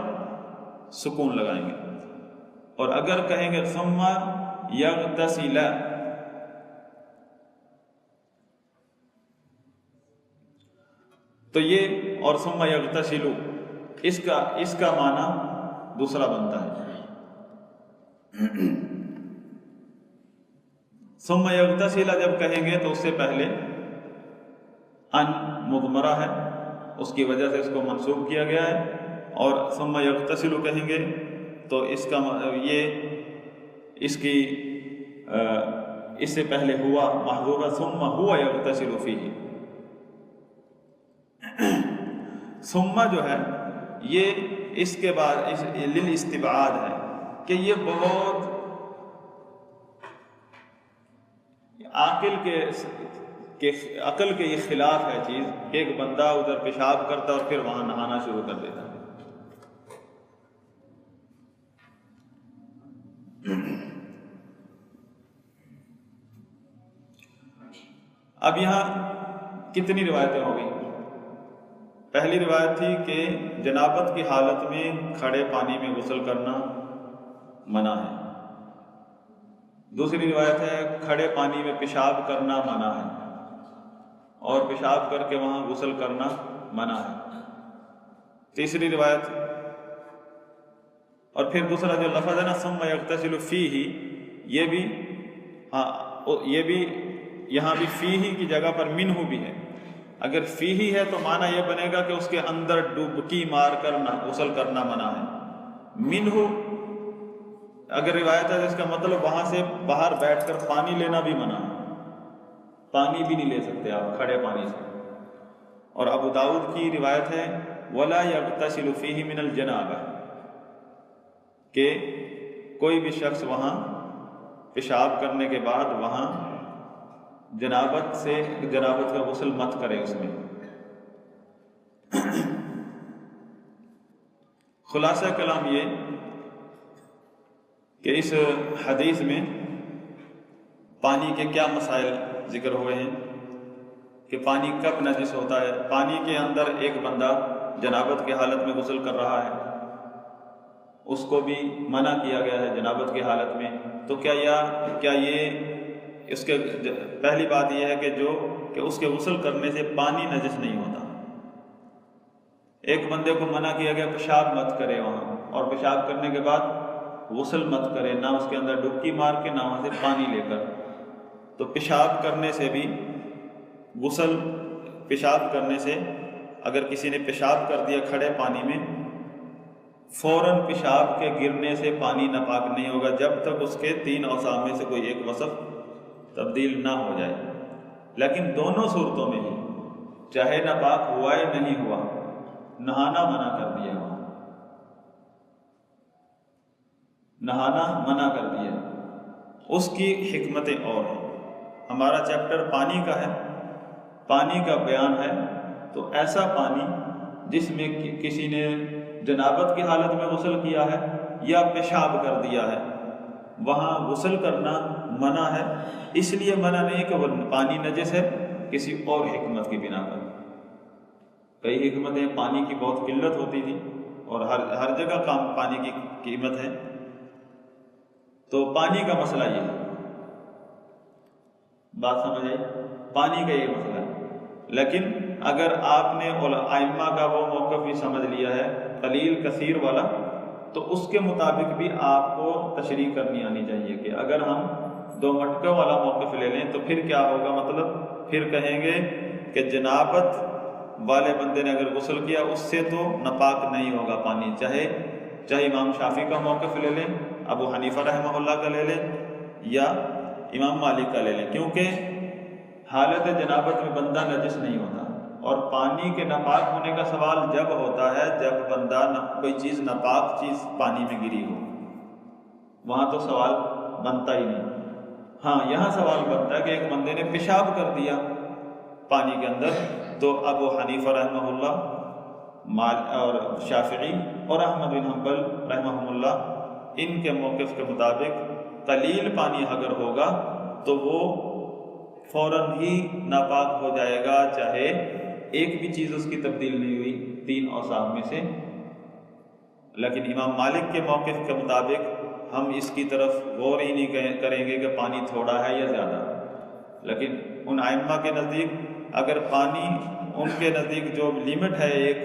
سکون لگائیں گے. اور اگر کہیں گے ثم یغتسل، تو یہ اور ثم یغتسل اس کا معنی دوسرا بنتا ہے. ثم یغتسل جب کہیں گے تو اس سے پہلے ان مضمرہ ہے، اس کی وجہ سے اس کو منصوب کیا گیا ہے. اور ثم یغتسل کہیں گے تو اس کا یہ اس کی اس سے پہلے ہوا محذوف ہے، ثم ہوا یغتسل فیہ. ثم جو ہے یہ اس کے بعد للاستبعاد ہے کہ یہ بہت عقل کے یہ خلاف ہے چیز کہ ایک بندہ ادھر پیشاب کرتا اور پھر وہاں نہانا شروع کر دیتا. اب یہاں کتنی روایتیں ہو گئی؟ پہلی روایت تھی کہ جنابت کی حالت میں کھڑے پانی میں غسل کرنا منع ہے. دوسری روایت ہے کھڑے پانی میں پیشاب کرنا منع ہے اور پیشاب کر کے وہاں غسل کرنا منع ہے. تیسری روایت اور پھر دوسرا جو لفظ ہے نا ثم یغتسل فیہ، یہ بھی یہ بھی یہاں بھی فیہ کی جگہ پر منہ بھی ہے. اگر فیہ ہے تو معنی یہ بنے گا کہ اس کے اندر ڈبکی مار کر غسل کرنا منع ہے. منہ اگر روایت ہے تو اس کا مطلب وہاں سے باہر بیٹھ کر پانی لینا بھی منع ہے، پانی بھی نہیں لے سکتے آپ کھڑے پانی سے. اور ابو داؤد کی روایت ہے ولا یغتسل فیہ من الجنابہ، کہ کوئی بھی شخص وہاں پیشاب کرنے کے بعد وہاں جنابت کا غسل مت کرے اس میں۔ خلاصہ کلام یہ کہ اس حدیث میں پانی کے کیا مسائل ذکر ہوئے ہیں کہ پانی کب نجس ہوتا ہے۔ پانی کے اندر ایک بندہ جنابت کی حالت میں غسل کر رہا ہے، اس کو بھی منع کیا گیا ہے جنابت کی حالت میں، تو کیا یہ اس کے پہلی بات یہ ہے کہ اس کے غسل کرنے سے پانی نجس نہیں ہوتا۔ ایک بندے کو منع کیا گیا پیشاب مت کرے وہاں، اور پیشاب کرنے کے بعد غسل مت کرے، نہ اس کے اندر ڈبکی مار کے نہ وہاں سے پانی لے کر۔ تو پیشاب کرنے سے بھی پیشاب کرنے سے اگر کسی نے پیشاب کر دیا کھڑے پانی میں، فوراً پیشاب کے گرنے سے پانی ناپاک نہیں ہوگا جب تک اس کے 3 اوصاف میں سے کوئی ایک وصف تبدیل نہ ہو جائے۔ لیکن دونوں صورتوں میں ہی چاہے ناپاک ہوا یا نہیں ہوا، نہانا منع کر دیا، نہانا منع کر دیا۔ اس کی حکمتیں اور ہیں۔ ہمارا چیپٹر پانی کا ہے، پانی کا بیان ہے، تو ایسا پانی جس میں کسی نے جنابت کی حالت میں غسل کیا ہے یا پیشاب کر دیا ہے، وہاں غسل کرنا منع ہے۔ اس لیے منع نہیں کہ وہ پانی نجس ہے، کسی اور حکمت کی بنا پر۔ کئی حکمتیں، پانی کی بہت قلت ہوتی تھی اور ہر جگہ پانی کی قیمت ہے، تو پانی کا مسئلہ یہ ہے۔ بات سمجھ آئی؟ پانی کا یہ مسئلہ ہے۔ لیکن اگر آپ نے ائمہ کا وہ موقف بھی سمجھ لیا ہے قلیل کثیر والا، تو اس کے مطابق بھی آپ کو تشریح کرنی آنی چاہیے کہ اگر ہم 2 مٹکوں والا موقف لے لیں تو پھر کیا ہوگا، مطلب پھر کہیں گے کہ جنابت والے بندے نے اگر غسل کیا اس سے تو ناپاک نہیں ہوگا پانی، چاہے امام شافعی کا موقف لے لیں، ابو حنیفہ رحمہ اللہ کا لے لیں یا امام مالک کا لے لیں، کیونکہ حالت جنابت میں بندہ نجس نہیں ہوتا۔ اور پانی کے ناپاک ہونے کا سوال جب ہوتا ہے جب بندہ کوئی چیز ناپاک چیز پانی میں گری ہو، وہاں تو سوال بنتا ہی نہیں۔ ہاں یہاں سوال بنتا ہے کہ ایک بندے نے پیشاب کر دیا پانی کے اندر، تو ابو حنیفہ رحمہ اللہ اور شافعی اور احمد بن حنبل رحمہ اللہ، ان کے موقف کے مطابق قلیل پانی اگر ہوگا تو وہ فوراً ہی ناپاک ہو جائے گا، چاہے ایک بھی چیز اس کی تبدیل نہیں ہوئی 3 اوصاف میں سے۔ لیکن امام مالک کے موقف کے مطابق ہم اس کی طرف غور ہی نہیں کریں گے کہ پانی تھوڑا ہے یا زیادہ۔ لیکن ان ائمہ کے نزدیک اگر پانی، ان کے نزدیک جو لمٹ ہے ایک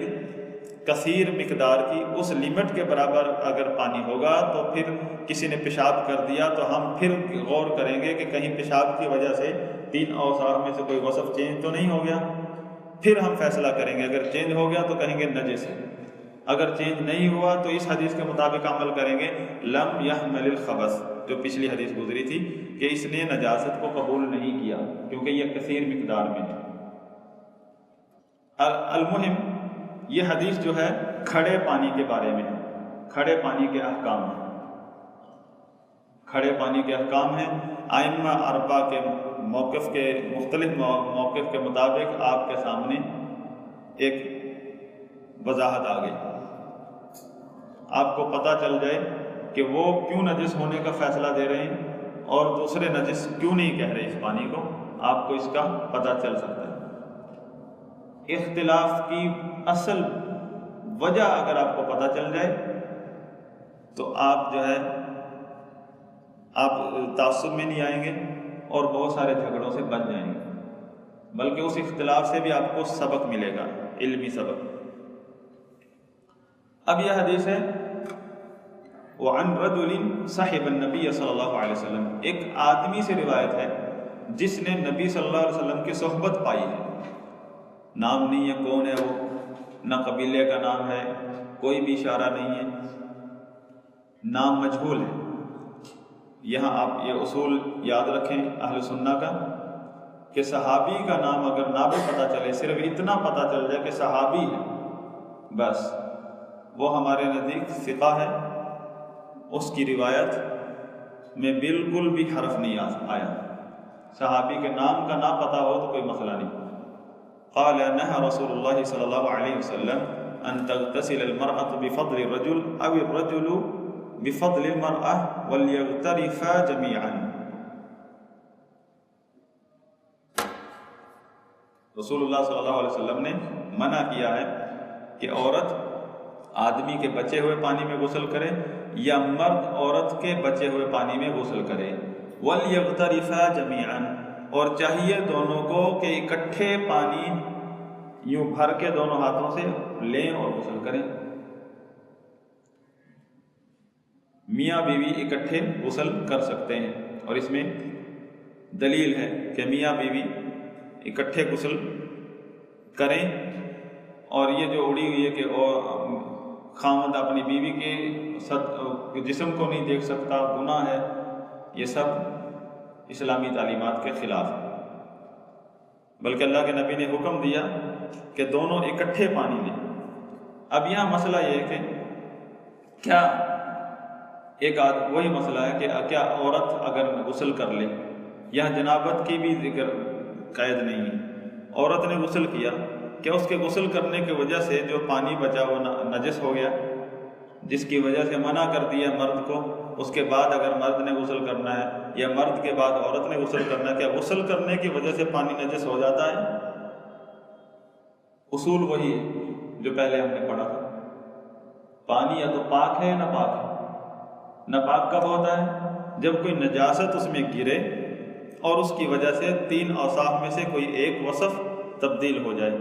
کثیر مقدار کی، اس لمٹ کے برابر اگر پانی ہوگا تو پھر کسی نے پیشاب کر دیا تو ہم پھر غور کریں گے کہ کہیں پیشاب کی وجہ سے 3 اوصاف میں سے کوئی وصف چینج تو نہیں ہو گیا، پھر ہم فیصلہ کریں گے۔ اگر چینج ہو گیا تو کہیں گے نجس ہے، اگر چینج نہیں ہوا تو اس حدیث کے مطابق عمل کریں گے لم یحمل الخبث، جو پچھلی حدیث گزری تھی کہ اس نے نجاست کو قبول نہیں کیا کیونکہ یہ کثیر مقدار میں ہے۔ المہم یہ حدیث جو ہے کھڑے پانی کے بارے میں ہے، کھڑے پانی کے احکام ہیں، کھڑے پانی کے احکام ہیں۔ ائمہ اربعہ کے موقف کے مختلف موقف کے مطابق آپ کے سامنے ایک وضاحت آ گئی، آپ کو پتہ چل جائے کہ وہ کیوں نجس ہونے کا فیصلہ دے رہے ہیں اور دوسرے نجس کیوں نہیں کہہ رہے اس پانی کو، آپ کو اس کا پتہ چل سکتا ہے۔ اختلاف کی اصل وجہ اگر آپ کو پتہ چل جائے تو آپ جو ہے آپ تعصب میں نہیں آئیں گے اور بہت سارے جھگڑوں سے بچ جائیں گے، بلکہ اس اختلاف سے بھی آپ کو سبق ملے گا، علمی سبق۔ اب یہ حدیث ہے وعن رجل صحب النبی صلی اللہ علیہ وسلم، ایک آدمی سے روایت ہے جس نے نبی صلی اللہ علیہ وسلم کی صحبت پائی ہے۔ نام نہیں ہے کون ہے وہ، نہ قبیلے کا نام ہے، کوئی بھی اشارہ نہیں ہے، نام مجہول ہے۔ یہاں آپ یہ اصول یاد رکھیں اہل سنہ کا کہ صحابی کا نام اگر نہ بھی پتہ چلے، صرف اتنا پتہ چل جائے کہ صحابی ہے، بس وہ ہمارے نزدیک ثقہ ہے، اس کی روایت میں بالکل بھی حرف نہیں آیا۔ صحابی کے نام کا نہ پتہ ہو تو کوئی مسئلہ نہیں. قال نهى رسول الله صلی اللہ علیہ وسلم ان تغتسل المرأة بفضل الرجل او الرجل بفضل المرأة وليغترفا جميعا. رسول اللہ صلی اللہ علیہ وسلم نے منع کیا ہے کہ عورت آدمی کے بچے ہوئے پانی میں غسل کرے یا مرد عورت کے بچے ہوئے پانی میں غسل کرے. وَلْيَغْتَرِفَا جَمِيعًا، اور چاہیے دونوں کو کہ اکٹھے پانی یوں بھر کے دونوں ہاتھوں سے لیں اور غسل کریں. میاں بیوی اکٹھے غسل کر سکتے ہیں، اور اس میں دلیل ہے کہ میاں بیوی اکٹھے غسل کریں. اور یہ جو اڑی ہوئی ہے کہ خاوند اپنی بیوی کے جسم کو نہیں دیکھ سکتا، گناہ ہے، یہ سب اسلامی تعلیمات کے خلاف ہے. بلکہ اللہ کے نبی نے حکم دیا کہ دونوں اکٹھے پانی لیں. اب یہاں مسئلہ یہ ہے کہ کیا وہی مسئلہ ہے کہ کیا عورت اگر غسل کر لے، یہاں جنابت کی بھی ذکر قید نہیں ہے. عورت نے غسل کیا، کیا اس کے غسل کرنے کی وجہ سے جو پانی بچا وہ نجس ہو گیا، جس کی وجہ سے منع کر دیا مرد کو، اس کے بعد اگر مرد نے غسل کرنا ہے یا مرد کے بعد عورت نے غسل کرنا ہے، کیا غسل کرنے کی وجہ سے پانی نجس ہو جاتا ہے؟ اصول وہی ہے جو پہلے ہم نے پڑھا تھا. پانی یا تو پاک ہے یا ناپاک ہے. ناپاک کب ہوتا ہے؟ جب کوئی نجاست اس میں گرے اور اس کی وجہ سے 3 اوصاف میں سے کوئی ایک وصف تبدیل ہو جائے.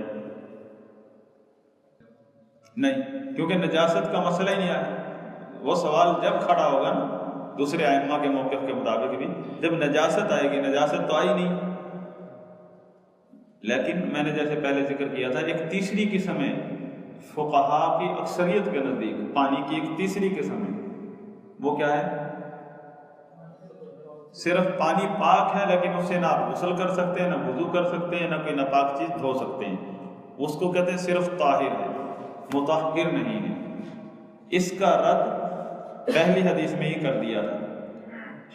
نہیں، کیونکہ نجاست کا مسئلہ ہی نہیں آیا. وہ سوال جب کھڑا ہوگا نا دوسرے ائمہ کے موقف کے مطابق بھی، جب نجاست آئے گی. نجاست تو آئی نہیں. لیکن میں نے جیسے پہلے ذکر کیا تھا، ایک تیسری قسم ہے فقہا کی اکثریت کے نزدیک پانی کی ایک تیسری قسم ہے. وہ کیا ہے؟ صرف پانی پاک ہے لیکن اس سے نہ آپ غسل کر سکتے ہیں، نہ وضو کر سکتے ہیں، نہ کوئی ناپاک چیز دھو سکتے ہیں. اس کو کہتے ہیں صرف طاہر ہے، مطہر نہیں ہے. اس کا رد پہلی حدیث میں ہی کر دیا تھا.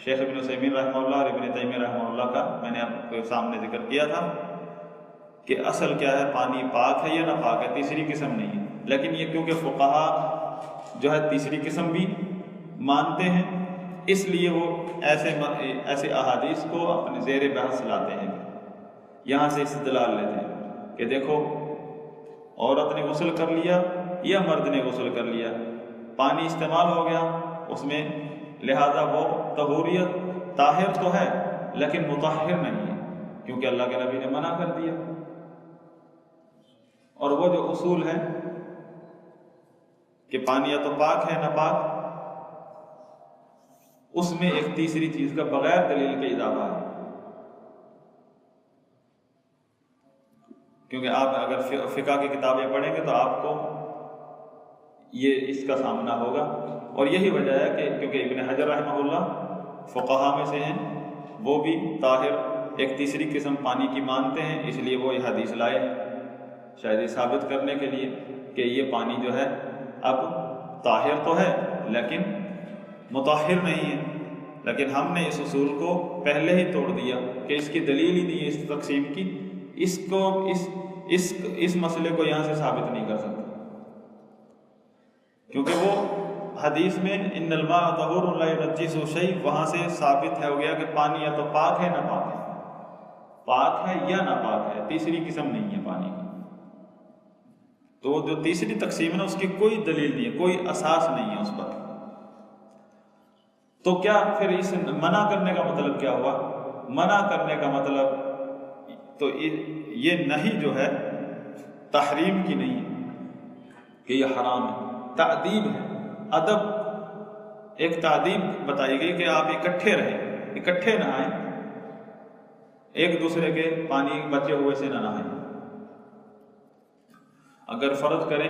شیخ ابن عثیمین رحمہ اللہ اور ابن تیمیہ رحمہ اللہ کا میں نے آپ کے سامنے ذکر کیا تھا کہ اصل کیا ہے، پانی پاک ہے یا ناپاک ہے، تیسری قسم نہیں ہے. لیکن یہ کیونکہ فقہا جو ہے تیسری قسم بھی مانتے ہیں، اس لیے وہ ایسے احادیث کو اپنے زیر بحث لاتے ہیں. یہاں سے استدلال لیتے ہیں کہ دیکھو عورت نے غسل کر لیا یا مرد نے غسل کر لیا، پانی استعمال ہو گیا اس میں، لہذا وہ طہوریت طاہر تو ہے لیکن مطہر نہیں ہے، کیونکہ اللہ کے نبی نے منع کر دیا. اور وہ جو اصول ہے کہ پانی یا تو پاک ہے نہ پاک، اس میں ایک تیسری چیز کا بغیر دلیل کے اضافہ ہے. کیونکہ آپ اگر فقہ کی کتابیں پڑھیں گے تو آپ کو یہ اس کا سامنا ہوگا. اور یہی وجہ ہے کہ کیونکہ ابن حجر رحمہ اللہ فقہا میں سے ہیں، وہ بھی طاہر ایک تیسری قسم پانی کی مانتے ہیں، اس لیے وہ یہ حدیث لائے شاید یہ ثابت کرنے کے لیے کہ یہ پانی جو ہے اب طاہر تو ہے لیکن مطہر نہیں ہے. لیکن ہم نے اس اصول کو پہلے ہی توڑ دیا کہ اس کی دلیل ہی نہیں ہے اس تقسیم کی. اس مسئلے کو یہاں سے ثابت نہیں کر سکتے، کیونکہ وہ حدیث میں ان الماء طہور لا ينجسه شیء، وہاں سے ثابت ہو گیا کہ پانی یا تو پاک ہے نہ پاک ہے، پاک ہے یا نہ پاک ہے، تیسری قسم نہیں ہے پانی کی. تو جو تیسری تقسیم ہے نا اس کی کوئی دلیل نہیں ہے، کوئی اساس نہیں ہے اس پر. تو کیا پھر اس منع کرنے کا مطلب کیا ہوا؟ منع کرنے کا مطلب تو یہ نہیں جو ہے تحریم کی نہیں ہے کہ یہ حرام ہے، تعدیب ہے، ادب. ایک تعدیب بتائی گئی کہ آپ اکٹھے رہیں، اکٹھے نہائیں، ایک دوسرے کے پانی بچے ہوئے سے نہ نہائیں. اگر فرض کریں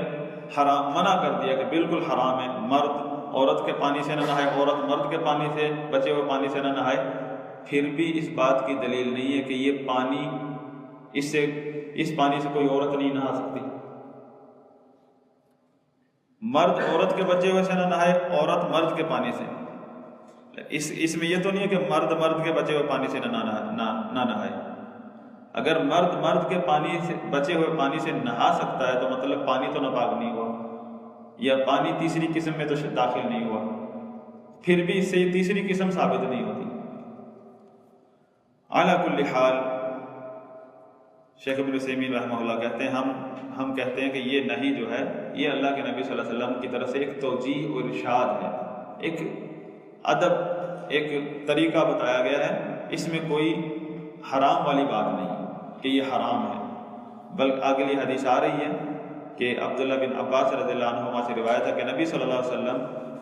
حرام منع کر دیا کہ بالکل حرام ہے، مرد عورت کے پانی سے نہ نہائے، عورت مرد کے پانی سے بچے ہوئے پانی سے نہ نہائے، پھر بھی اس بات کی دلیل نہیں ہے کہ یہ پانی اس پانی سے کوئی عورت نہیں نہا سکتی. مرد عورت کے بچے ہوئے سے نہ نہائے، عورت مرد کے پانی سے. اس میں یہ تو نہیں ہے کہ مرد کے بچے ہوئے پانی سے نہ نہائے. اگر مرد کے پانی سے بچے ہوئے پانی سے نہا سکتا ہے تو مطلب پانی تو ناپاک نہیں ہوا، یا پانی تیسری قسم میں تو داخل نہیں ہوا، پھر بھی اس سے یہ تیسری قسم ثابت نہیں ہوتی. علی کل حال شیخ ابن عثیمین رحمہ اللہ کہتے ہیں ہم کہتے ہیں کہ یہ نہیں جو ہے یہ اللہ کے نبی صلی اللہ علیہ وسلم کی طرف سے ایک توجیہ اور ارشاد ہے، ایک ادب، ایک طریقہ بتایا گیا ہے. اس میں کوئی حرام والی بات نہیں کہ یہ حرام ہے، بلکہ اگلی حدیث آ رہی ہے کہ عبداللہ بن عباس رضی اللہ عنہما سے روایت ہے کہ نبی صلی اللہ علیہ وسلم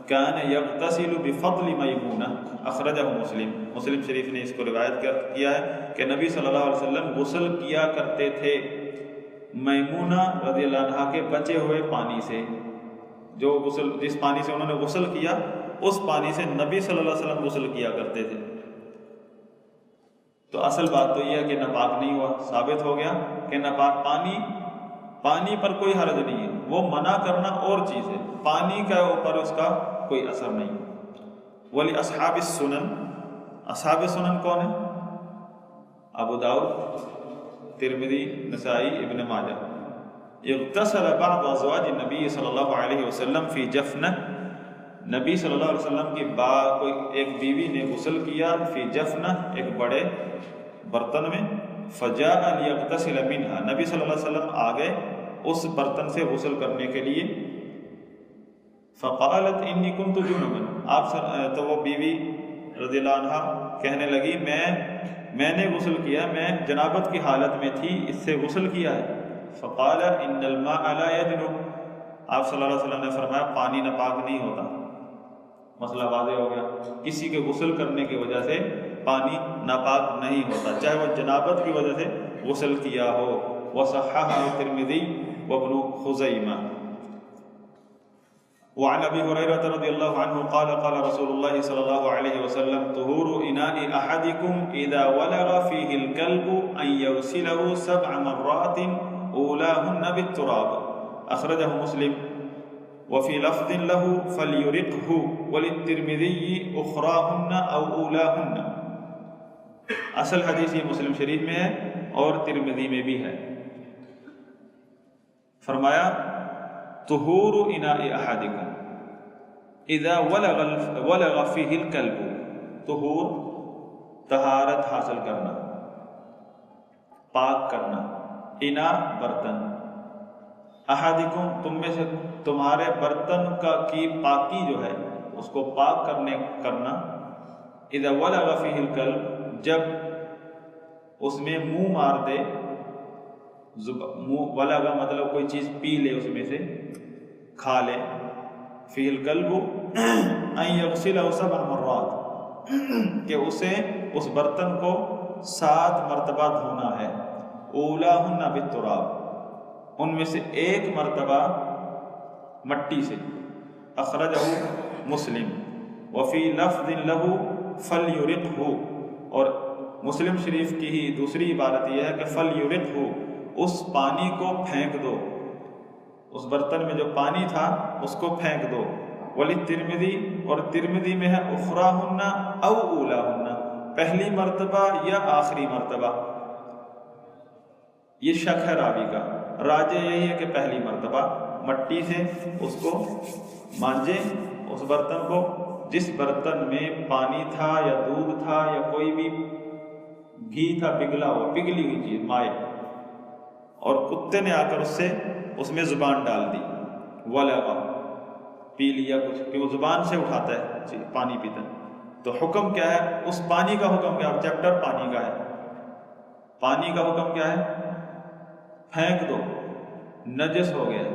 کان یغتسل بفضل میمونہ، اخرجہ مسلم شریف نے اس کو روایت کیا ہے کہ نبی صلی اللہ علیہ وسلم غسل کیا کرتے تھے میمونہ رضی اللہ عنہا کے بچے ہوئے پانی سے. جس پانی سے انہوں نے غسل کیا اس پانی سے نبی صلی اللہ علیہ وسلم غسل کیا کرتے تھے. تو اصل بات تو یہ ہے کہ ناپاک نہیں ہوا، ثابت ہو گیا کہ ناپاک پانی پر کوئی حرج نہیں ہے، وہ منع کرنا اور چیز ہے، پانی کا اوپر اس کا کوئی اثر نہیں. ولی اصحاب السنن کون ہیں؟ ابو داؤد، ترمذی، نسائی، ابن ماجہ. اغتسل بعض ازواج النبی صلی اللہ علیہ وسلم فی جفنہ، نبی صلی اللہ علیہ وسلم کی کوئی ایک بیوی نے غسل کیا فی جفنہ، ایک بڑے برتن میں. فجاء لیغتسل منہا، نبی صلی اللہ علیہ وسلم آگئے اس برتن سے غسل کرنے کے لیے. فقالت انی کنت جنبا، تو وہ بیوی رضی اللہ عنہ کہنے لگی میں نے غسل کیا، میں جنابت کی حالت میں تھی، اس سے غسل کیا ہے. فقال ان الماء لا يجنب، آپ صلی اللہ علیہ وسلم نے فرمایا پانی ناپاک نہیں ہوتا. مسئلہ واضح ہو گیا، کسی کے غسل کرنے کی وجہ سے پانی ناپاک نہیں ہوتا، چاہے وہ جنابت کی وجہ سے غسل کیا ہو. وصححہ ترمذی وابن خزیمہ. وعن ابی ہریرہ رضی اللہ عنہ قال قال رسول اللہ صلی اللہ علیہ وسلم طہور اناء احدکم اذا ولغ فیہ الکلب ان یغسلہ 7 مرات اولاہن بالتراب، اخرجہ مسلم. وفی لفظ له فلیرقہ وللترمذی اخراہن او اولاہن. اصل حدیث یہ مسلم شریف میں ہے اور ترمذی میں بھی ہے. فرمایا طہور اناء احدکم اذا ولغ فیہ الکلب، طہور طہارت حاصل کرنا، پاک کرنا، اناء برتن، احدکم تم میں سے تمہارے برتن کی پاکی جو ہے اس کو پاک کرنا. اذا ولغ فیہ الکلب، جب اس میں منہ مار دے، ولغ مطلب کوئی چیز پی لے، اس میں سے کھا لے. فیہ الکلب ان یغسلہ 7 مرات، کہ اسے اس برتن کو 7 مرتبہ دھونا ہے. اولاہن بالتراب، ان میں سے 1 مرتبہ مٹی سے. اخرجہ مسلم. وفی لفظ له فلیرقہ، اور مسلم شریف کی ہی دوسری عبارت یہ ہے کہ فلیرقہ، اس پانی کو پھینک دو، اس برتن میں جو پانی تھا اس کو پھینک دو. وللترمذی، اور ترمذی میں ہے اخراہن او اولاہن، پہلی مرتبہ یا آخری مرتبہ. یہ شک ہے راوی کا، راجح یہی ہے کہ پہلی مرتبہ مٹی سے اس کو مانجے، اس برتن کو، جس برتن میں پانی تھا یا دودھ تھا یا کوئی بھی گھی تھا پگھلا ہوا، پگھلی ہوئی چیز، مائع، اور کتے نے آ کر اس میں زبان ڈال دی، ولغ، پی لیا کچھ، کہ وہ زبان سے اٹھاتا ہے پانی پیتا ہے. تو حکم کیا ہے اس پانی کا؟ حکم کیا؟ چیپٹر پانی کا ہے. پانی کا حکم کیا ہے؟ پھینک دو، نجس ہو گیا.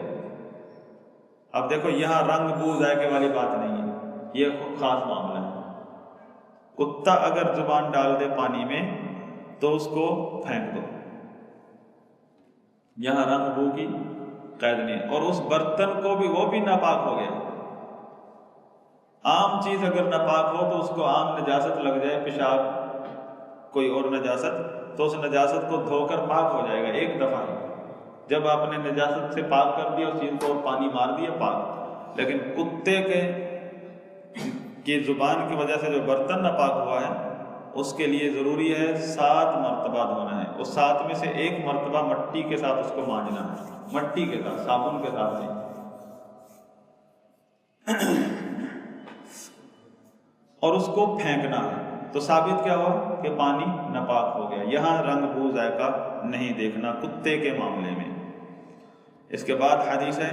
اب دیکھو یہاں رنگ بو ذائقے والی بات نہیں ہے، یہ خاص معاملہ ہے. کتا اگر زبان ڈال دے پانی میں تو اس کو پھینک دو، یہاں رنگ بو کی قید نہیں ہے. اور اس برتن کو بھی، وہ بھی ناپاک ہو گیا. عام چیز اگر ناپاک ہو تو اس کو عام نجاست لگ جائے، پیشاب، کوئی اور نجاست، تو اس نجاست کو دھو کر پاک ہو جائے گا ایک دفعہ ہی. جب آپ نے نجاست سے پاک کر دیا اس چیز کو اور پانی مار دیا، پاک. لیکن کتے کے کہ زبان کی وجہ سے جو برتن ناپاک ہوا ہے اس کے لیے ضروری ہے 7 مرتبہ دھونا ہے. اس 7 میں سے 1 مرتبہ مٹی کے ساتھ اس کو مانجنا ہے، مٹی کے ساتھ، صابن کے ساتھ نہیں. اور اس کو پھینکنا ہے. تو ثابت کیا ہوا کہ پانی ناپاک ہو گیا. یہاں رنگ بو ذائقہ نہیں دیکھنا کتے کے معاملے میں. اس کے بعد حدیث ہے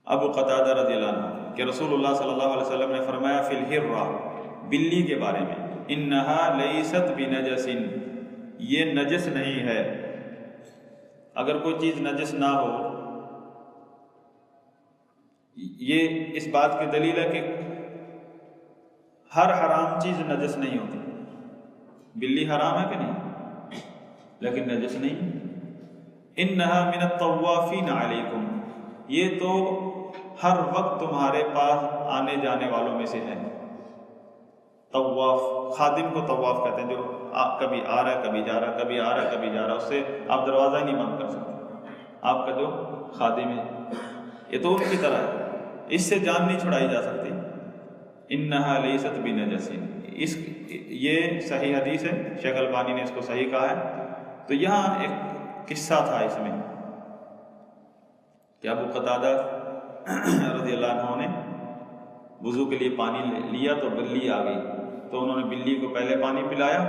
ابو قتادہ رضی اللہ عنہ کہ رسول اللہ صلی اللہ علیہ وسلم نے فرمایا فی الحرہ، بلی کے بارے میں، انہا لیست بنجس، یہ نجس نہیں ہے. اگر کوئی چیز نجس نہ ہو، یہ اس بات کی دلیل ہے کہ ہر حرام چیز نجس نہیں ہوتی. بلی حرام ہے کہ نہیں، لیکن نجس نہیں. انہا من الطوافین علیکم، یہ تو ہر وقت تمہارے پاس آنے جانے والوں میں سے ہے. طواف، خادم کو طواف کہتے ہیں، جو کبھی آ رہا ہے کبھی جا رہا ہے، کبھی آ رہا ہے کبھی جا رہا ہے، اس سے آپ دروازہ ہی نہیں بند کر سکتے. آپ کا جو خادم ہے یہ تو ان کی طرح ہے، اس سے جان نہیں چھڑائی جا سکتی. انہا لیست بنجس، یہ صحیح حدیث ہے، شیخ البانی نے اس کو صحیح کہا ہے. تو یہاں ایک قصہ تھا اس میں کہ ابو قتادہ رضی اللہ عنہ نے وضو کے لیے پانی لیا تو بلی آ گئی. تو انہوں نے بلی کو پہلے پانی پلایا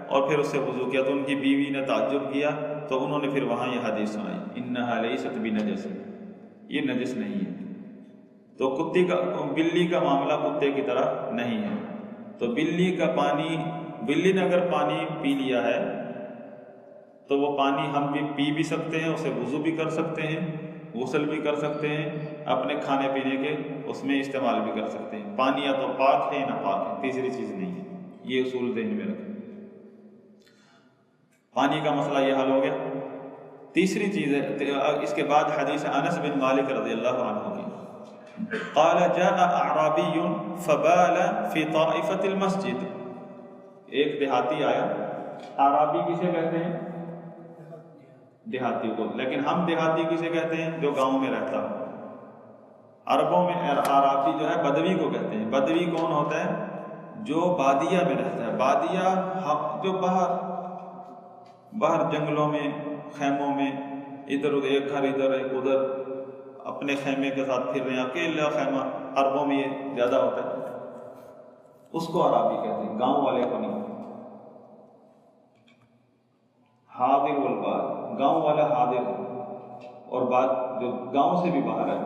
اور پھر اس سے وضو کیا. تو ان کی بیوی نے تعجب کیا، تو انہوں نے پھر وہاں یہ حدیث سنائی، انہا لیست بنجس، یہ نجس نہیں ہے. تو بلی کا معاملہ کتے کی طرح نہیں ہے. تو بلی نے اگر پانی پی لیا ہے تو وہ پانی ہم بھی پی بھی سکتے ہیں، اسے وضو بھی کر سکتے ہیں، غسل بھی کر سکتے ہیں، اپنے کھانے پینے کے اس میں استعمال بھی کر سکتے ہیں. پانی یا تو پاک ہے یا ناپاک ہے، تیسری چیز نہیں ہے. یہ اصول ذہن میں رکھیں. پانی کا مسئلہ یہ حل ہو گیا. تیسری چیز ہے، اس کے بعد حدیث انس بن مالک رضی اللہ عنہ کی، قال جاء اعرابی فبال فی طائفۃ المسجد. ایک دیہاتی آیا. اعرابی کسے کہتے ہیں؟ دیہاتی کو. لیکن ہم دیہاتی کسے کہتے ہیں؟ جو گاؤں میں رہتا ہو. عربوں میں اعرابی جو ہے بدوی کو کہتے ہیں. بدوی کون ہوتا ہے؟ جو بادیہ میں رہتا ہے. بادیہ جو باہر جنگلوں میں، خیموں میں، ادھر ادھر، ایک گھر ادھر ایک ادھر، اپنے خیمے کے ساتھ پھر رہے ہیں، اکیلا خیمہ. عربوں میں یہ زیادہ ہوتا ہے. اس کو عربی کہتے ہیں، گاؤں والے کو نہیں. حاضر والباد، گاؤں والا حاضر ہے اور بعد جو گاؤں سے بھی باہر ہے.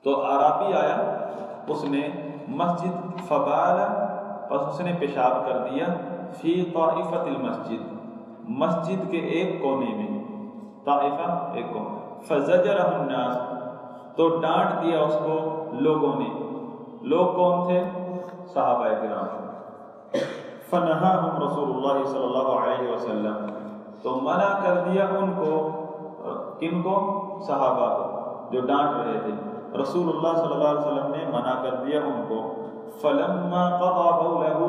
تو عربی آیا، اس نے مسجد فبال، بس اس نے پیشاب کر دیا، فی طائفۃ المسجد، مسجد کے ایک کونے میں. طائفہ ایک کونے. فزجرہ الناس، تو ڈانٹ دیا اس کو لوگوں نے. لوگ کون تھے؟ صحابہ کرام. فنہاہم رسول اللہ صلی اللہ علیہ وسلم، تو منع کر دیا ان کو. کن کو؟ صحابہ کو جو ڈانٹ رہے تھے. رسول اللہ صلی اللہ علیہ وسلم نے منع کر دیا ان کو. فلما قضى بولہ،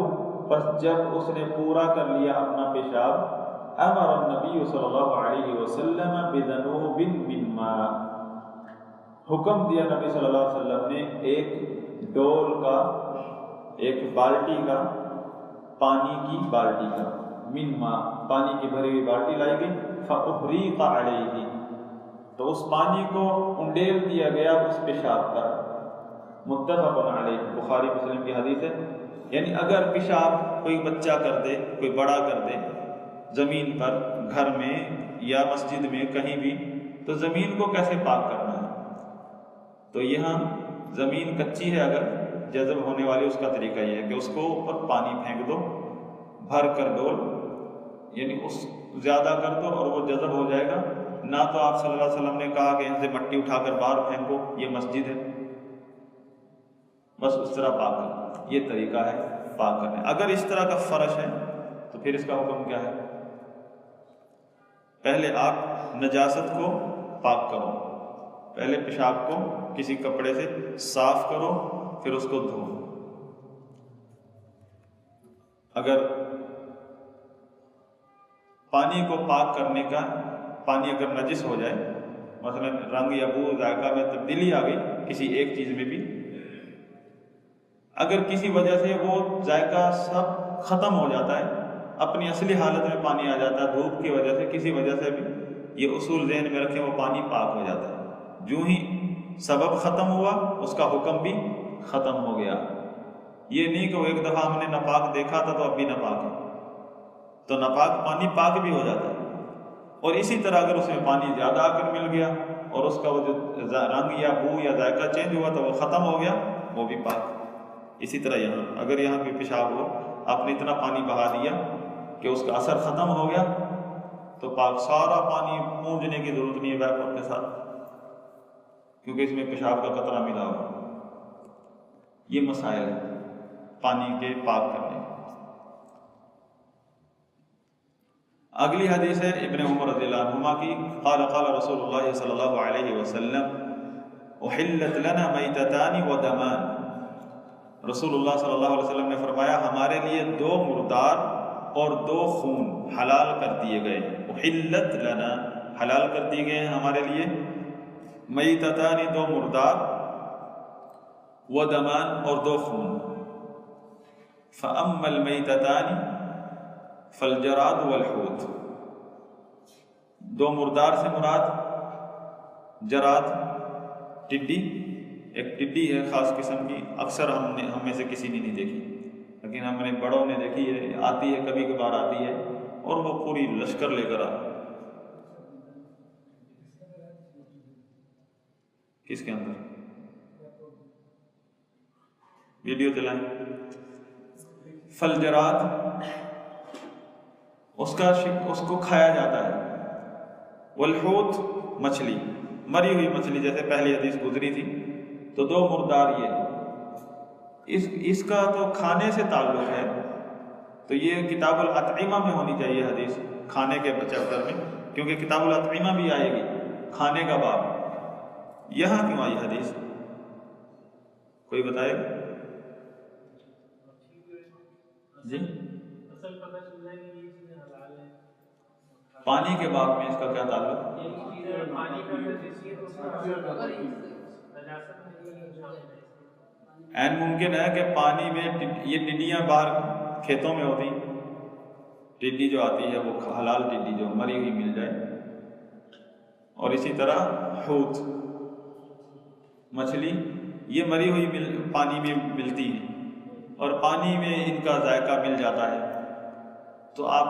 پس جب اس نے پورا کر لیا اپنا پیشاب، امر النبی صلی اللہ علیہ وسلم بذنوب من ماء، حکم دیا نبی صلی اللہ علیہ وسلم نے ایک ڈول کا، ایک بالٹی کا، پانی کی بالٹی کا، من ماء، پانی کی بھری ہوئی بالٹی لائی گئی. فاحریق علیہ، تو اس پانی کو انڈیل دیا گیا اس پیشاب پر. متفق علیہ، بخاری مسلم کی حدیث ہے. یعنی اگر پیشاب کوئی بچہ کر دے، کوئی بڑا کر دے زمین پر، گھر میں یا مسجد میں کہیں بھی، تو زمین کو کیسے پاک کرنا ہے؟ تو یہاں زمین کچی ہے، اگر جذب ہونے والی، اس کا طریقہ یہ ہے کہ اس کو اوپر پانی پھینک دو، بھر کر ڈول، یعنی اس زیادہ کر دو اور وہ جذب ہو جائے گا. نہ تو آپ صلی اللہ علیہ وسلم نے کہا کہ یہاں سے مٹی اٹھا کر باہر پھینکو، یہ مسجد ہے، بس اس طرح پاک کرنا. یہ طریقہ ہے پاک کرنے. اگر اس طرح کا فرش ہے تو پھر اس کا حکم کیا ہے؟ پہلے آپ نجاست کو پاک کرو، پہلے پیشاب کو کسی کپڑے سے صاف کرو، پھر اس کو دھو. اگر پانی کو پاک کرنے کا، پانی اگر نجس ہو جائے مثلا رنگ یا بو ذائقہ میں تبدیلی آ گئی کسی ایک چیز میں بھی، اگر کسی وجہ سے وہ ذائقہ سب ختم ہو جاتا ہے، اپنی اصلی حالت میں پانی آ جاتا ہے، دھوپ کی وجہ سے کسی وجہ سے بھی، یہ اصول ذہن میں رکھیں، وہ پانی پاک ہو جاتا ہے۔ جو ہی سبب ختم ہوا اس کا حکم بھی ختم ہو گیا۔ یہ نہیں کہ وہ ایک دفعہ ہم نے ناپاک دیکھا تھا تو اب بھی ناپاک ہے، تو ناپاک پانی پاک بھی ہو جاتا ہے۔ اور اسی طرح اگر اس میں پانی زیادہ آ کر مل گیا اور اس کا وہ جو رنگ یا بو یا ذائقہ چینج ہوا تو وہ ختم ہو گیا، وہ بھی پاک۔ اسی طرح یہاں اگر یہاں پہ پیشاب ہو، آپ نے اتنا پانی بہا دیا کہ اس کا اثر ختم ہو گیا تو پاک، سارا پانی پونجنے کی ضرورت نہیں ہے ویپر کے ساتھ، کیونکہ اس میں پیشاب کا قطرہ ملا ہوا۔ یہ مسائل ہیں پانی کے پاک کرنے۔ اگلی حدیث ہے ابن عمر رضی اللہ عنہما کی، قال قال رسول اللہ صلی اللہ علیہ وسلم احلت لنا میتتان و دمان۔ رسول اللہ صلی اللہ علیہ وسلم نے فرمایا ہمارے لیے 2 مردار اور 2 خون حلال کر دیے گئے۔ احلت لنا، حلال کر دیے گئے ہیں ہمارے لیے، میتتان 2 مردار، و دمان اور 2 خون۔ فاما المیتتان فالجراد والحوت۔ 2 مردار سے مراد جراد، ٹڈی، ایک ٹڈی ہے خاص قسم کی، اکثر ہم میں سے کسی نے نہیں دیکھی، لیکن ہم نے بڑوں نے دیکھی ہے، آتی ہے کبھی کبھار آتی ہے اور وہ پوری لشکر لے کر کس کے اندر ویڈیو چلائیں۔ فالجراد، اس کو کھایا جاتا ہے۔ والحوت، مچھلی، مری ہوئی مچھلی، جیسے پہلی حدیث گزری تھی۔ تو 2 مردار یہ، اس کا تو کھانے سے تعلق ہے، تو یہ کتاب الاطعمہ میں ہونی چاہیے حدیث، کھانے کے چیپٹر میں، کیونکہ کتاب الاطعمہ بھی آئے گی، کھانے کا باب۔ یہاں کیوں آئی حدیث، کوئی بتائے گا؟ جی، پانی کے باب میں اس کا کیا تعلق؟ این ممکن ہے کہ پانی میں یہ ٹڈیاں باہر کھیتوں میں ہوتی، ٹڈی جو آتی ہے وہ حلال ٹڈی جو مری ہوئی مل جائے، اور اسی طرح حوت، مچھلی، یہ مری ہوئی پانی میں ملتی ہیں اور پانی میں ان کا ذائقہ مل جاتا ہے۔ تو آپ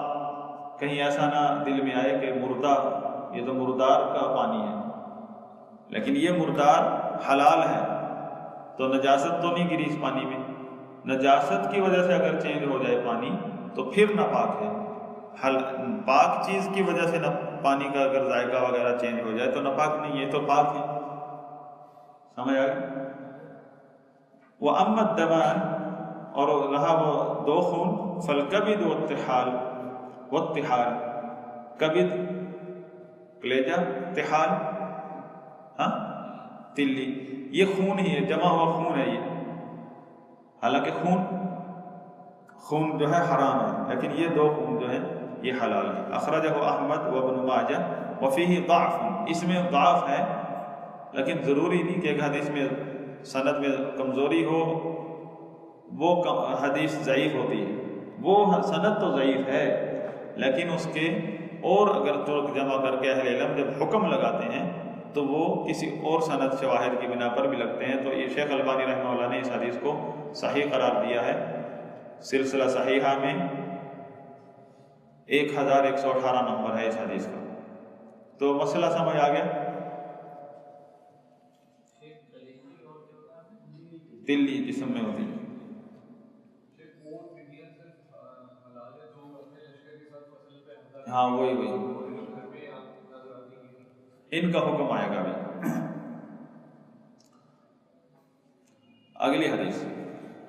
کہیں ایسا نہ دل میں آئے کہ مردہ، یہ تو مردار کا پانی ہے، لیکن یہ مردار حلال ہے تو نجاست تو نہیں گری اس پانی میں۔ نجاست کی وجہ سے اگر چینج ہو جائے پانی تو پھر ناپاک ہے۔ پاک چیز کی وجہ سے پانی کا اگر ذائقہ وغیرہ چینج ہو جائے تو ناپاک نہیں ہے، تو پاک ہے۔ سمجھ آ گئی؟ وَأَمَّا الدَّمَانِ، اور رہا وہ 2 خون، فَالْكَبِدُ وَالطِّحَالُ، کبد کلیجہ، طحال تلی، یہ خون ہی ہے، جمع ہوا خون ہے یہ، حالانکہ خون جو ہے حرام ہے، لیکن یہ 2 خون جو ہے یہ حلال ہے۔ اخرجہ احمد وابن ماجہ وفیہ ضعف، اس میں ضعف ہے، لیکن ضروری نہیں کہ ایک حدیث میں سند میں کمزوری ہو وہ حدیث ضعیف ہوتی ہے، وہ سند تو ضعیف ہے لیکن اس کے اور اگر طرق جمع کر کے اہل علم جب حکم لگاتے ہیں تو وہ کسی اور سند شواہد کی بنا پر بھی لگتے ہیں۔ تو یہ شیخ البانی رحمہ اللہ نے اس حدیث کو صحیح قرار دیا ہے، سلسلہ صحیحہ میں 1118 نمبر ہے اس حدیث کا۔ تو مسئلہ سمجھ آ گیا؟ تلی جسم میں ہوتی ہے، ہاں وہی ان کا حکم آئے گا بھی۔ اگلی حدیث،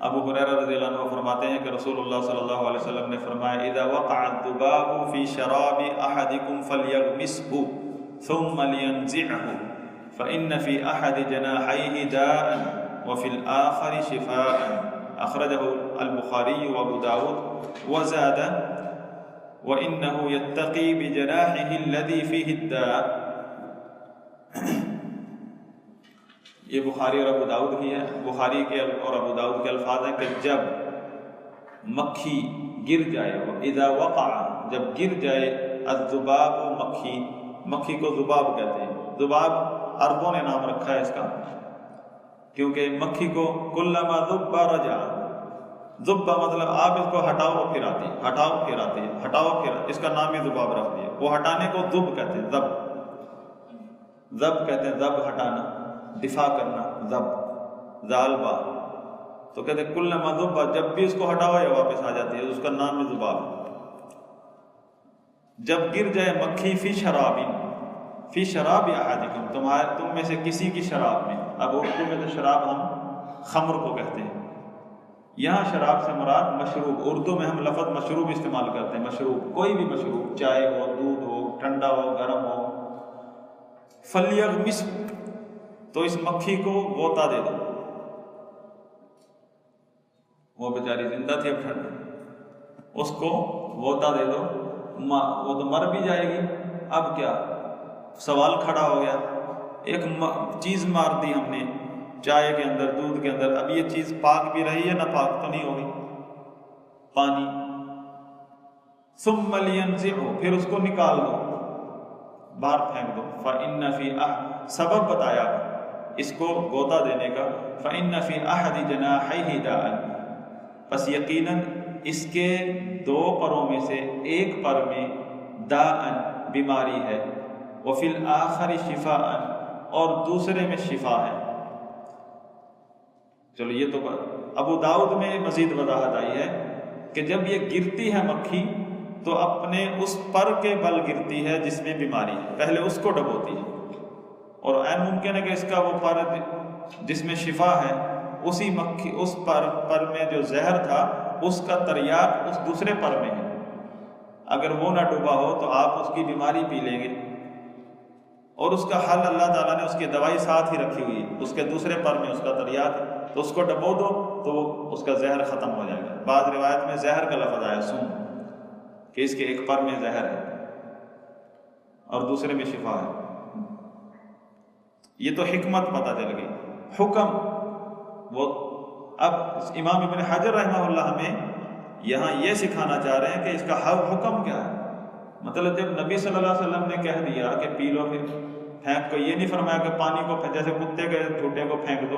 ابو ہریرہ رضی اللہ عنہ فرماتے ہیں کہ رسول اللہ صلی اللہ علیہ وسلم نے فرمایا اذا وقع الذباب في شراب احدكم فليغمسه ثم لينزعه فإن في احد جناحيه داء وفي الآخر شفاء، اخرجه البخاری وابو داود وزاد وإنه يتقي بجناحه الذي فيه الداء۔ یہ بخاری اور ابو داؤد کی ہے. بخاری کے اور ابو داؤد کے الفاظ ہیں کہ جب مکھی گر جائے، اذا وقع، جب گر جائے، الذباب، مکھی کو ذباب کہتے ہیں. ذباب عربوں نے نام رکھا ہے اس کا، کیونکہ مکھی کو کلما ذب رجع، ذب مطلب آپ اس کو ہٹاؤ پھر آتی ہے، ہٹاؤ پھر آتی ہے، ہٹاؤ پھر، اس کا نام ہی ذباب رکھ دیا. وہ ہٹانے کو ذب کہتے ہیں، ذب کہتے ہیں، ذب ہٹانا، دفاع کرنا، ذب ذال با، تو کہتے ہیں کلما ذب، جب بھی اس کو ہٹاؤ یا واپس آ جاتی ہے، اس کا نام ہی ذباب ہے. جب گر جائے مکھی فی شراب احدکم، تم میں سے کسی کی شراب میں. اب اردو میں تو شراب ہم خمر کو کہتے ہیں، یہاں شراب سے مراد مشروب. اردو میں ہم لفظ مشروب استعمال کرتے ہیں، مشروب کوئی بھی مشروب، چائے ہو، دودھ ہو، ٹھنڈا ہو، گرم ہو. فلیغمس، تو اس مکھی کو غوطہ دے دو. وہ بیچاری زندہ تھی، اب ٹھنڈ، اس کو غوطہ دے دو. وہ تو مر بھی جائے گی. اب کیا سوال کھڑا ہو گیا، ایک چیز مار دی ہم نے چائے کے اندر، دودھ کے اندر، اب یہ چیز پاک بھی رہی ہے نہ پاک تو نہیں ہوگی، پانی. ثم لینزعه، پھر اس کو نکال دو، باہر پھینک دو. فإن فی سبب بتایا اس کو غوطہ دینے کا. فإن فی أحد جناحیہ داء، پس یقیناً اس کے دو پروں میں سے ایک پر میں داء، بیماری ہے. وفی الآخر شفاء، اور دوسرے میں شفا ہے. چلو یہ تو ابو داؤد میں مزید وضاحت آئی ہے کہ جب یہ گرتی ہے مکھی تو اپنے اس پر کے بل گرتی ہے جس میں بیماری ہے، پہلے اس کو ڈبوتی ہے، اور عین ممکن ہے کہ اس کا وہ پر جس میں شفا ہے، اسی مکھی اس پر میں جو زہر تھا اس کا تریاق اس دوسرے پر میں ہے. اگر وہ نہ ڈوبا ہو تو آپ اس کی بیماری پی لیں گے، اور اس کا حل اللہ تعالیٰ نے اس کی دوائی ساتھ ہی رکھی ہوئی ہے، اس کے دوسرے پر میں اس کا تریاق ہے، تو اس کو ڈبو دو تو اس کا زہر ختم ہو جائے گا. بعض روایت میں زہر کا لفظ آیا، سم، کہ اس کے ایک پر میں زہر ہے اور دوسرے میں شفا ہے. یہ تو حکمت پتہ چل گئی. حکم، وہ اب امام ابن حجر رحمہ اللہ ہمیں یہاں یہ سکھانا چاہ رہے ہیں کہ اس کا حکم کیا ہے. مطلب جب نبی صلی اللہ علیہ وسلم نے کہہ دیا کہ پی لو، پھر پھینک کو، یہ نہیں فرمایا کہ پانی کو جیسے کتے کے ٹھوٹے کو پھینک دو،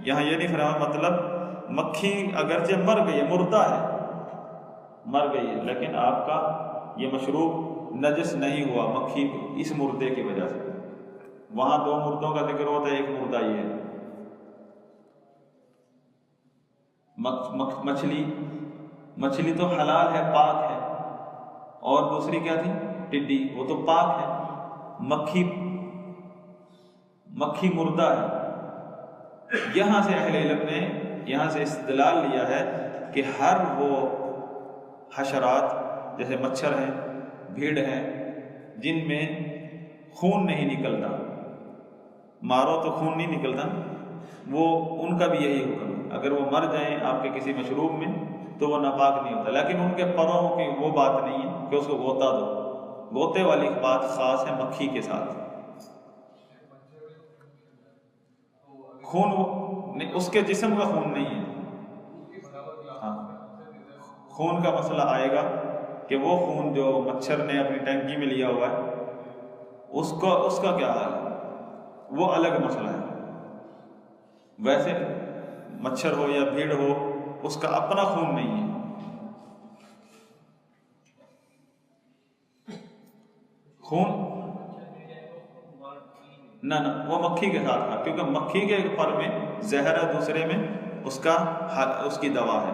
یہاں یہ نہیں فرمایا. مطلب مکھی اگرچہ مر گئی ہے، مردہ ہے، مر گئی ہے، لیکن آپ کا یہ مشروب نجس نہیں ہوا مکھی اس مردے کی وجہ سے. وہاں دو مردوں کا ذکر ہوتا ہے، ایک مردہ یہ ہے. مچھلی تو حلال ہے، پاک ہے، اور دوسری کیا تھی، ٹڈی، وہ تو پاک ہے. مکھی مردہ ہے. یہاں سے اہل علم نے یہاں سے استدلال لیا ہے کہ ہر وہ حشرات جیسے مچھر ہیں، بھیڑ ہیں، جن میں خون نہیں نکلتا، مارو تو خون نہیں نکلتا، وہ ان کا بھی یہی حکم ہے. اگر وہ مر جائیں آپ کے کسی مشروب میں تو وہ ناپاک نہیں ہوتا. لیکن ان کے پروں کی وہ بات نہیں ہے کہ اس کو غوطہ دو. غوطے والی بات خاص ہے مکھی کے ساتھ. خون نہیں، اس کے جسم کا خون نہیں ہے. ہاں، خون کا مسئلہ آئے گا کہ وہ خون جو مچھر نے اپنی ٹینکی میں لیا ہوا ہے اس کا کیا حال ہے، وہ الگ مسئلہ ہے. ویسے مچھر ہو یا بھیڑ ہو، اس کا اپنا خون نہیں ہے. خون نہ وہ مکھی کے ساتھ تھا، کیونکہ مکھی کے پر میں زہر ہے، دوسرے میں اس کی دوا ہے.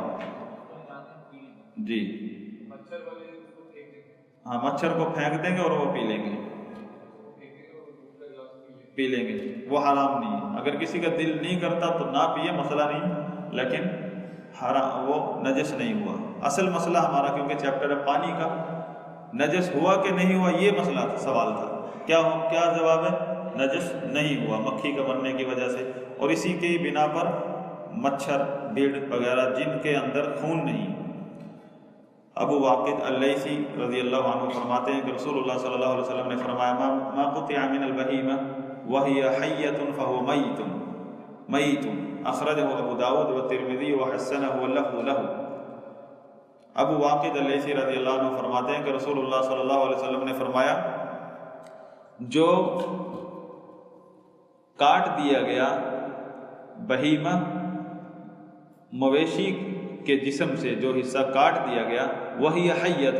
جی ہاں، مچھر کو پھینک دیں گے اور وہ پی لیں گے، وہ حرام نہیں ہے. اگر کسی کا دل نہیں کرتا تو نہ پیے، مسئلہ نہیں، لیکن وہ نجس نہیں ہوا. اصل مسئلہ ہمارا کیونکہ چیپٹر ہے پانی کا، نجس ہوا کہ نہیں ہوا یہ مسئلہ تھا، سوال تھا. کیا جواب ہے؟ نجس نہیں ہوا مکھی کا مرنے کی وجہ سے، اور اسی کی بنا پر مچھر، بھیڑ وغیرہ جن کے اندر خون نہیں. ابو واقد اللیثی رضی اللہ عنہ فرماتے ہیں کہ رسول اللہ صلی اللہ علیہ وسلم نے فرمایا ما قطع من البہیمہ وہی حیۃ فہو میت اخرجہ ابو داود والترمذی وحسنہ واللفظ لہ۔ ابو واقد اللیثی رضی اللہ عنہ فرماتے ہیں کہ رسول اللہ صلی اللہ علیہ وسلم نے فرمایا جو کاٹ دیا گیا بہیمہ مویشی کے جسم سے جو حصہ کاٹ دیا گیا وہی حیۃ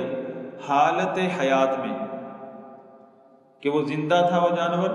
حالت حیات میں کہ وہ زندہ تھا وہ جانور